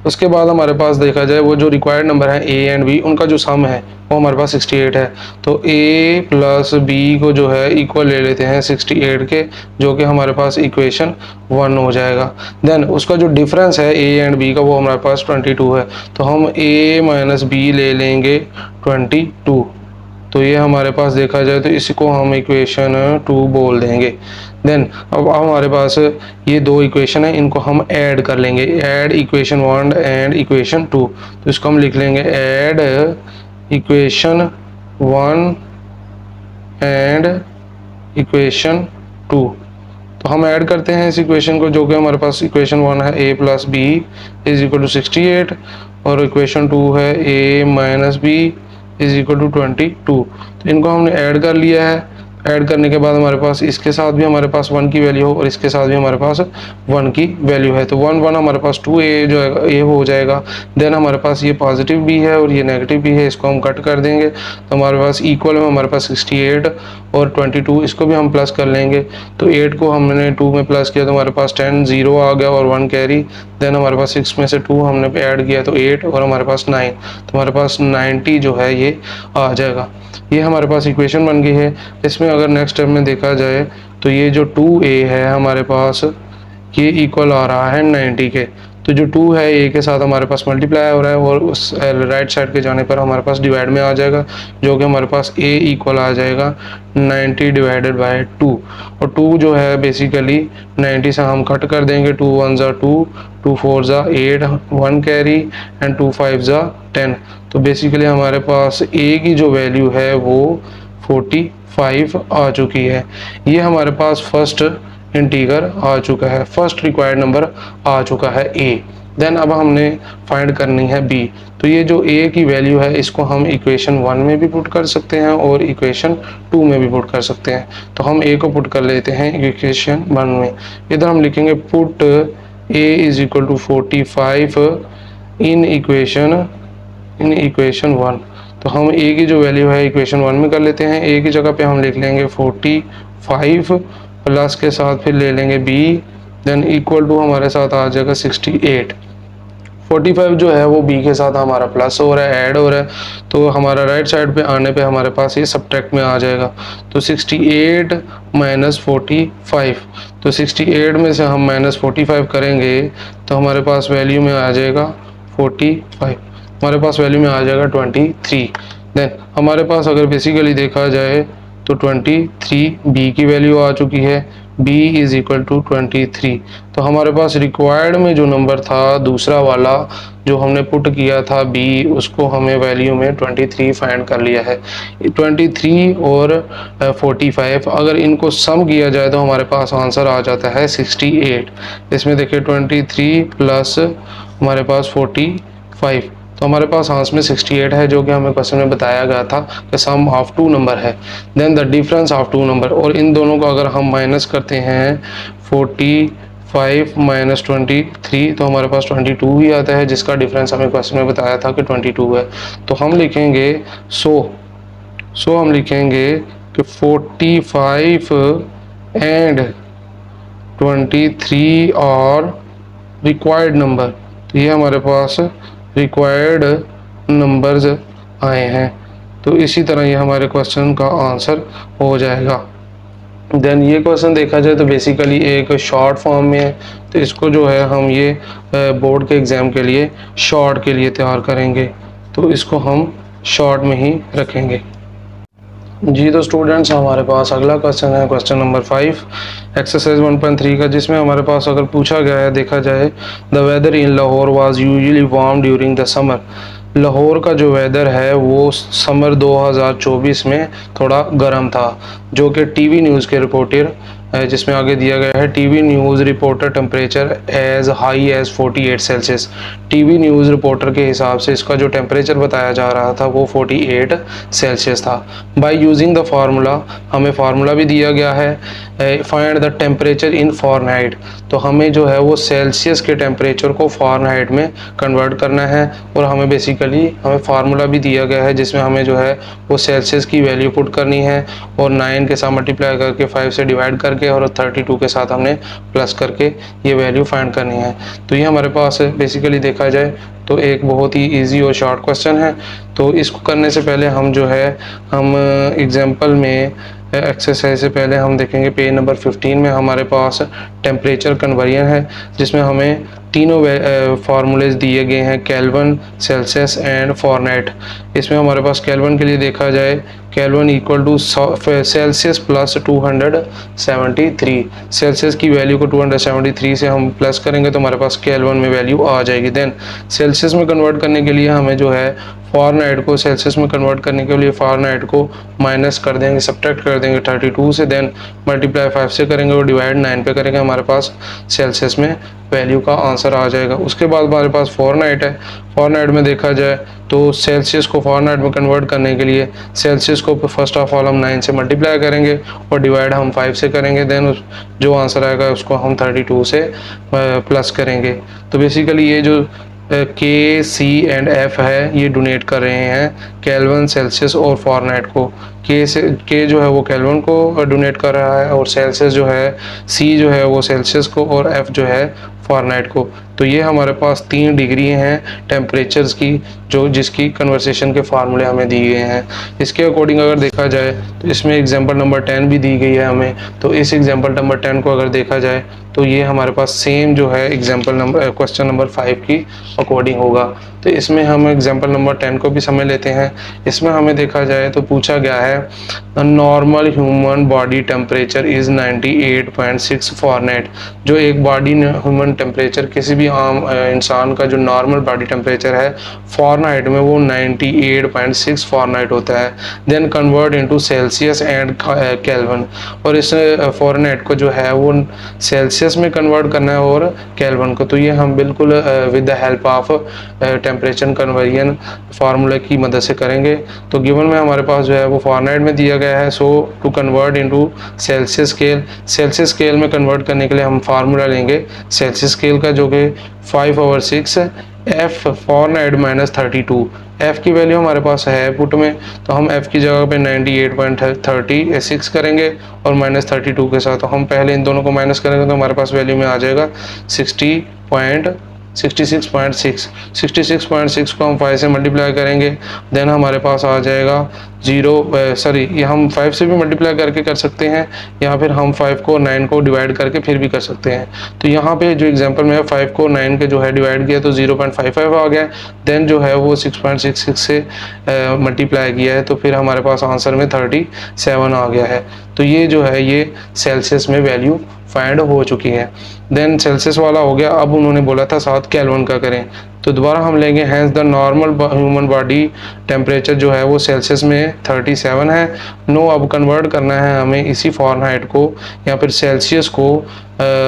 उसके बाद हमारे पास देखा जाए वो जो रिक्वायर्ड नंबर है ए एंड बी, उनका जो सम है वो हमारे पास 68 है। तो ए प्लस बी को जो है इक्वल ले लेते हैं 68 के, जो कि हमारे पास इक्वेशन 1 हो जाएगा। देन उसका जो डिफरेंस है ए एंड बी का वो हमारे पास 22 है, तो हम ए माइनस बी ले लेंगे 22। तो ये हमारे पास देखा जाए तो इसको हम इक्वेशन 2 बोल देंगे। देन अब हमारे पास ये दो इक्वेशन है, इनको हम ऐड कर लेंगे, ऐड इक्वेशन 1 एंड इक्वेशन 2। तो इसको हम लिख लेंगे ऐड इक्वेशन 1 एंड इक्वेशन 2। तो हम ऐड करते हैं इस इक्वेशन को, जो कि हमारे पास इक्वेशन 1 है A plus B is equal to 68 और इक्वेशन 2 है A minus B is equal to 22। तो इनको हमने ऐड कर लिया है। ऐड करने के बाद हमारे पास इसके साथ भी हमारे पास 1 की वैल्यू हो और इसके साथ भी हमारे पास 1 की वैल्यू है, तो 1 1 हमारे पास 2a जो है ये हो जाएगा। देन हमारे पास ये पॉजिटिव भी है और ये नेगेटिव भी है, इसको हम कट कर देंगे तो हमारे पास इक्वल में हमारे पास 68 और 22, इसको भी हम प्लस कर लेंगे। तो 8 को हमने 2 में प्लस किया तो हमारे पास 10 0 आ गया और 1 कैरी। देन हमारे पास 6 में से 2 हमने ऐड किया तो 8 और हमारे पास 9, तो हमारे पास 90 जो है ये आ जाएगा। ये हमारे पास इक्वेशन बन गई है। इसमें अगर नेक्स्ट स्टेप में देखा जाए तो ये जो 2a है हमारे पास ये इक्वल आ रहा है 90 के, तो जो 2 है ए के साथ हमारे पास मल्टीप्लाई हो रहा है और उस राइट साइड के जाने पर हमारे पास डिवाइड में आ जाएगा, जो कि हमारे पास a इक्वल आ जाएगा 90 डिवाइडेड बाय 2। और 2 जो है बेसिकली 90 से हम कट कर देंगे, 2 1 ज़ा 2, 2 4 ज़ा 8, 1 कैरी एंड 2 5 ज़ा 10। तो बेसिकली हमारे पास a की जो वैल्यू है वो 45 आ चुकी है। ये हमारे पास फर्स्ट इंटीगर आ चुका है, फर्स्ट रिक्वायर्ड नंबर आ चुका है a। देन अब हमने फाइंड करनी है b। तो ये जो a की वैल्यू है इसको हम इक्वेशन 1 में भी पुट कर सकते हैं और इक्वेशन 2 में भी पुट कर सकते हैं। तो हम a को पुट कर लेते हैं इक्वेशन 1 में। इधर हम लिखेंगे put a is equal to 45 in equation 1। तो हम a की जो वैल्यू है इक्वेशन 1 में कर लेते हैं। a की जगह पे हम लिख लेंगे 45 प्लस के साथ फिर ले लेंगे b, देन इक्वल टू हमारे साथ आ जाएगा 68। 45 जो है वो b के साथ हमारा प्लस हो रहा है, ऐड हो रहा है, तो हमारा राइट साइड पे आने पे हमारे पास ये सब्ट्रैक्ट में आ जाएगा। तो 68 माइनस 45, तो 68 में से हम माइनस 45 करेंगे तो हमारे पास वैल्यू में आ जाएगा 45, हमारे पास वैल्यू में आ जाएगा 23। देन हमारे पास अगर बेसिकली देखा जाए तो 23 b की वैल्यू आ चुकी है, b इज इक्वल टू 23। तो हमारे पास रिक्वायर्ड में जो नंबर था दूसरा वाला जो हमने पुट किया था b, उसको हमें वैल्यू में 23 फाइंड कर लिया है। 23 और 45 अगर इनको सम किया जाए तो हमारे पास आंसर आ जाता है 68। इसमें देखिए 23 प्लस हमारे पास 45, तो हमारे पास आंसर में 68 है, जो कि हमें क्वेश्चन में बताया गया था कि सम ऑफ टू नंबर है। Then the difference of two number, और इन दोनों को अगर हम माइनस करते हैं 45 माइनस 23 तो हमारे पास 22 ही आता है, जिसका डिफरेंस हमें क्वेश्चन में बताया था कि 22 है। तो हम लिखेंगे सो हम लिखेंगे कि 45 एंड 23 और रिक्वायर्ड नंबर, तो ये हमारे पास रिक्वायर्ड नंबर्स आए हैं। तो इसी तरह ये हमारे क्वेश्चन का आंसर हो जाएगा। देन ये क्वेश्चन देखा जाए तो बेसिकली एक शॉर्ट फॉर्म में है, तो इसको जो है हम ये बोर्ड के एग्ज़ाम के लिए शॉर्ट के लिए तैयार करेंगे, तो इसको हम शॉर्ट में ही रखेंगे। जी तो स्टूडेंट्स हमारे पास अगला क्वेश्चन है क्वेश्चन नंबर 5 एक्सरसाइज 1.3 का, जिसमें हमारे पास अगर पूछा गया है देखा जाए the weather in Lahore was usually warm during the summer. Lahore का जो वेदर है वो समर 2024 में थोड़ा गर्म था, जो कि टीवी न्यूज़ के रिपोर्टर जिसमें आगे दिया गया है TV news reporter temperature as high as 48 Celsius. TV news reporter के हिसाब से इसका जो टेम्परेचर बताया जा रहा था वो 48 सेल्सियस था। बाय यूजिंग द फार्मूला, हमें फार्मूला भी दिया गया है find the temperature in Fahrenheit. तो हमें जो है वो सेल्सियस के टेम्परेचर को फ़ारेनहाइट में कन्वर्ट करना है, और हमें बेसिकली हमें फार्मूला भी दिया गया है जिसमें हमें जो है वो सेल्सियस की वैल्यू पुट करनी है, और 9 के साथ मल्टीप्लाई करके 5 से डिवाइड करके और 32 के साथ हमने प्लस करके ये वैल्यू फाइंड करनी है। तो ये हमारे पास बेसिकली देखा जाए तो एक बहुत ही इजी और शॉर्ट क्वेश्चन है। तो इसको करने से पहले हम जो है हम एग्जांपल में एक्सरसाइज से पहले हम देखेंगे पेज नंबर 15 में हमारे पास टेम्परेचर कन्वर्जन है, जिसमें हमें तीनों फार्मूलेज दिए गए हैं, केल्विन, सेल्सियस एंड फ़ारेनहाइट। इसमें हमारे पास केल्विन के लिए देखा जाए, kelvin equal to Celsius plus 273। Celsius की वैल्यू को 273 से हम प्लस करेंगे तो हमारे पास केल्विन में वैल्यू आ जाएगी। देन सेल्सियस में कन्वर्ट करने के लिए हमें जो है फ़ारेनहाइट को सेल्सियस में कन्वर्ट करने के लिए फ़ारेनहाइट को माइनस कर देंगे, सब्ट्रैक्ट कर देंगे 32 से, देन मल्टीप्लाई 5 से करेंगे और डिवाइड 9 पे करेंगे, हमारे पास सेल्सियस में वैल्यू का आंसर आ जाएगा। उसके बाद हमारे पास फ़ारेनहाइट है। फ़ारेनहाइट में देखा जाए तो सेल्सियस को फ़ारेनहाइट में कन्वर्ट करने के लिए सेल्सियस को फर्स्ट ऑफ ऑल हम 9 से मल्टीप्लाई करेंगे और डिवाइड हम 5 से करेंगे, देन जो आंसर आएगा उसको हम 32 से प्लस करेंगे। तो बेसिकली ये जो के, सी एंड एफ है ये डोनेट कर रहे हैं केल्विन, सेल्सियस और फ़ारेनहाइट को। के जो है वो केल्विन को डोनेट कर रहा है, और सेल्सियस जो है, सी जो है वो सेल्सियस को, और एफ जो है फ़ारेनहाइट को। तो ये हमारे पास 3 डिग्री हैं टेम्परेचर्स की, जो जिसकी कन्वर्सेशन के फार्मूले हमें दिए गए हैं। इसके अकॉर्डिंग अगर देखा जाए तो इसमें एग्जांपल नंबर 10 भी दी गई है हमें। तो इस एग्जांपल नंबर 10 को अगर देखा जाए तो ये हमारे पास सेम जो है एग्जांपल नंबर क्वेश्चन नंबर 5 की अकॉर्डिंग होगा। तो इसमें हम एग्जांपल नंबर 10 को भी समझ लेते हैं। इसमें हमें देखा जाए तो पूछा गया है normal human body temperature is 98.6 Fahrenheit. जो एक बॉडी ह्यूमन टेम्परेचर किसी भी आम इंसान का जो नॉर्मल बॉडी टेम्परेचर है फ़ारेनहाइट में वो 98.6 फ़ारेनहाइट होता है। Then convert into Celsius and kelvin, और इस फ़ारेनहाइट को जो है वो सेल्सियस में कन्वर्ट करना है और केल्विन को। तो ये हम बिल्कुल with the help of temperature conversion formula की मदद से करेंगे। तो गिवन में हमारे पास जो है वो फ़ारेनहाइट में दिया गया है। So to convert into Celsius scale, Celsius scale में कन्वर्ट करने के लिए हम फार्मूला लेंगे सेल्सियस स्केल का, जो कि 5/6 एफ फ़ारेनहाइट माइनस 32। एफ़ की वैल्यू हमारे पास है पुट में, तो हम एफ़ की जगह पे 98.36 करेंगे और माइनस 32 के साथ। तो हम पहले इन दोनों को माइनस करेंगे तो हमारे पास वैल्यू में आ जाएगा 66.6। 66.6 को हम 5 से मल्टीप्लाई करेंगे, देन हमारे पास आ जाएगा ये हम 5 से भी मल्टीप्लाई करके कर सकते हैं, या फिर हम 5 को 9 को डिवाइड करके फिर भी कर सकते हैं। तो यहाँ पे जो एग्जांपल में 5 को 9 के जो है डिवाइड किया तो 0.55 आ गया, देन जो है वो 6.66 से मल्टीप्लाई किया है तो फिर हमारे पास आंसर में 37 आ गया है। तो ये जो है ये सेल्सियस में वैल्यू फाइंड हो चुकी है। देन सेल्सियस वाला हो गया। अब उन्होंने बोला था 7 केल्विन का करें, तो दोबारा हम लेंगे hence the normal human body temperature जो है वो सेल्सियस में 37 है। नो, अब कन्वर्ट करना है हमें इसी फ़ारेनहाइट को या फिर सेल्सियस को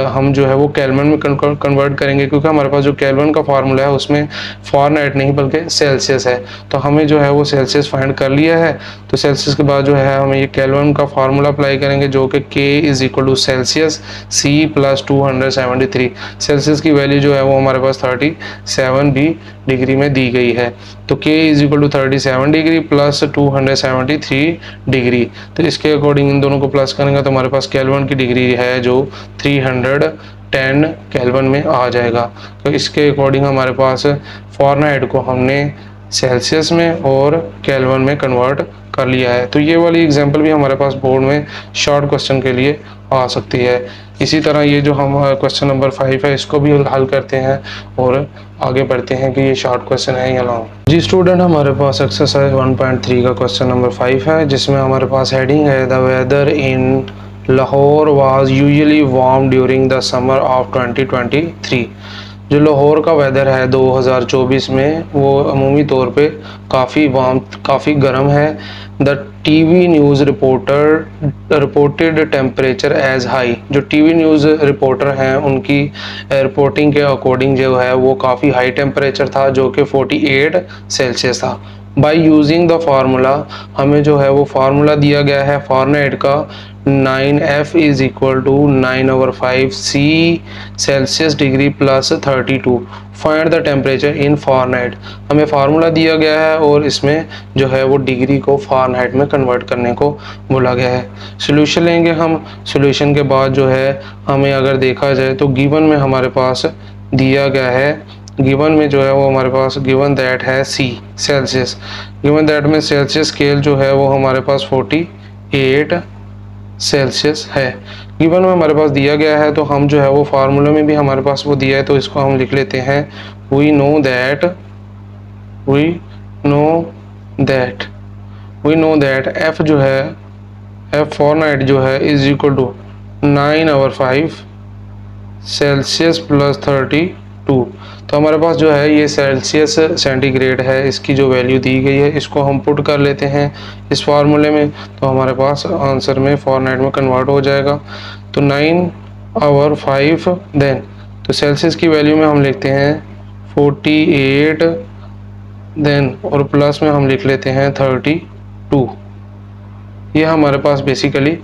हम जो है वो केल्विन में कन्वर्ट करेंगे, क्योंकि हमारे पास जो केल्विन का फार्मूला है उसमें फ़ारेनहाइट नहीं बल्कि सेल्सियस है। तो हमें जो है वो सेल्सियस फाइंड कर लिया है। तो सेल्सियस के बाद जो है हमें ये केल्विन का फार्मूला अप्लाई करेंगे, जो कि K is equal to Celsius C plus 273। Celsius की वैल्यू जो है वो हमारे पास 37 भी डिग्री में दी गई है। तो K is equal to 37 degree plus 273 degree. तो इसके अकॉर्डिंग इन दोनों को प्लस करेंगे तो हमारे पास केल्विन की डिग्री है जो 310 केल्विन में आ जाएगा। तो इसके अकॉर्डिंग हमारे पास फ़ारेनहाइट को हमने सेल्सियस में और केल्विन में कन्वर्ट कर लिया है। तो ये वाली एग्जांपल भी हमारे पास बोर्ड में शॉर्ट क्वेश्चन के लिए आ सकती है। इसी तरह ये जो हम क्वेश्चन नंबर 5 है इसको भी हल करते हैं और आगे बढ़ते हैं कि ये शॉर्ट क्वेश्चन है या लॉन्ग। जी स्टूडेंट, हमारे पास एक्सरसाइज 1.3 का क्वेश्चन नंबर 5 है, जिसमें हमारे पास हेडिंग है the weather in Lahore was usually warm during the summer of 2023। जो लाहौर का वेदर है 2024 में वो अमूमी तौर पे काफ़ी वार्म, काफ़ी गर्म है। The TV news reporter reported temperature as high. जो टीवी न्यूज़ रिपोर्टर हैं उनकी रिपोर्टिंग के अकॉर्डिंग जो है वो काफ़ी हाई टेम्परेचर था, जो कि 48 सेल्सियस था। बाई यूजिंग द फार्मूला, हमें जो है वो फार्मूला दिया गया है फ़ारेनहाइट का, 9F is equal to 9/5 Celsius degree plus 32। Find the temperature in Fahrenheit. हमें फार्मूला दिया गया है और इसमें जो है वो डिग्री को फ़ारेनहाइट में कन्वर्ट करने को बोला गया है। सोल्यूशन लेंगे हम। सोल्यूशन के बाद जो है हमें अगर देखा जाए तो गिवन में हमारे पास दिया गया है, गिवन में जो है वो हमारे पास गिवन दैट है सी सेल्सियस। गिवन दैट में सेल्सियस स्केल जो है वो हमारे पास 48 सेल्सियस है। गिवन में हमारे पास दिया गया है, तो हम जो है वो फार्मूला में भी हमारे पास वो दिया है, तो इसको हम लिख लेते हैं वी नो दैट एफ जो है, एफ फ़ारेनहाइट जो है is equal to 9/5 Celsius plus 32। तो हमारे पास जो है ये सेल्सियस सेंटीग्रेड है, इसकी जो वैल्यू दी गई है इसको हम पुट कर लेते हैं इस फार्मूले में, तो हमारे पास आंसर में फ़ारेनहाइट में कन्वर्ट हो जाएगा। तो 9/5 देन, तो सेल्सियस की वैल्यू में हम लिखते हैं 48 देन, और प्लस में हम लिख लेते हैं 32। ये हमारे पास बेसिकली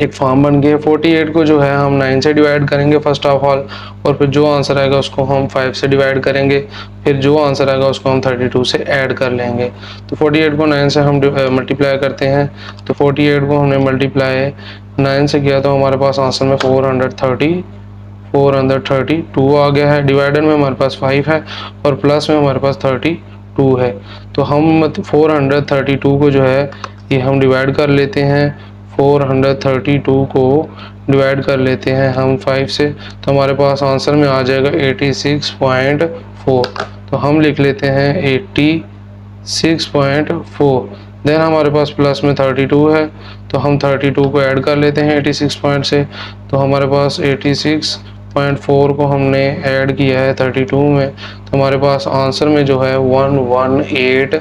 एक फॉर्म बन गया। 48 को जो है हम 9 से डिवाइड करेंगे फर्स्ट ऑफ ऑल, और फिर जो आंसर आएगा उसको हम 5 से डिवाइड करेंगे, फिर जो आंसर आएगा उसको हम 32 से ऐड कर लेंगे। तो 48 को 9 से हम मल्टीप्लाई करते हैं, तो 48 को हमने मल्टीप्लाई 9 से किया तो हमारे पास आंसर में 432 आ गया है। डिवाइडर में हमारे पास 5 है और प्लस में हमारे पास 32 है। तो हम 432 को जो है ये हम डिवाइड कर लेते हैं, 432 को डिवाइड कर लेते हैं हम 5 से, तो हमारे पास आंसर में आ जाएगा 86.4। तो हम लिख लेते हैं 86.4। देन हमारे पास प्लस में 32 है, तो हम 32 को ऐड कर लेते हैं 86 पॉइंट से, तो हमारे पास 86.4 को हमने ऐड किया है 32 में, तो हमारे पास आंसर में जो है 118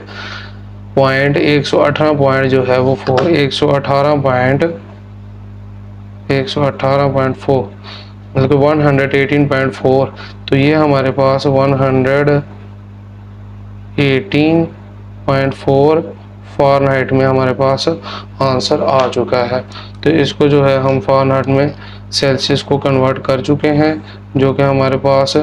पॉइंट जो है वो 118.4 मतलब 118.4। तो ये हमारे पास 118.4 फ़ारेनहाइट में हमारे पास आंसर आ चुका है। तो इसको जो है हम फ़ारेनहाइट में सेल्सियस को कन्वर्ट कर चुके हैं, जो कि हमारे पास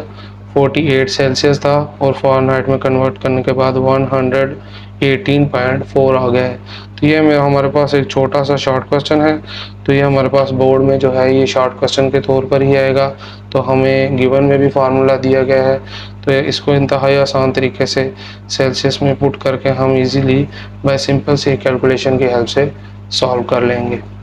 48 सेल्सियस था, और फ़ारेनहाइट में कन्वर्ट करने के बाद 118.4 आ गया है। तो ये हमारे पास एक छोटा सा शॉर्ट क्वेश्चन है, तो ये हमारे पास बोर्ड में जो है ये शॉर्ट क्वेश्चन के तौर पर ही आएगा। तो हमें गिवन में भी फार्मूला दिया गया है, तो इसको इंतहाई आसान तरीके से सेल्सियस में पुट करके हम इजीली बाय सिंपल सी कैलकुलेशन की हेल्प से सॉल्व कर लेंगे।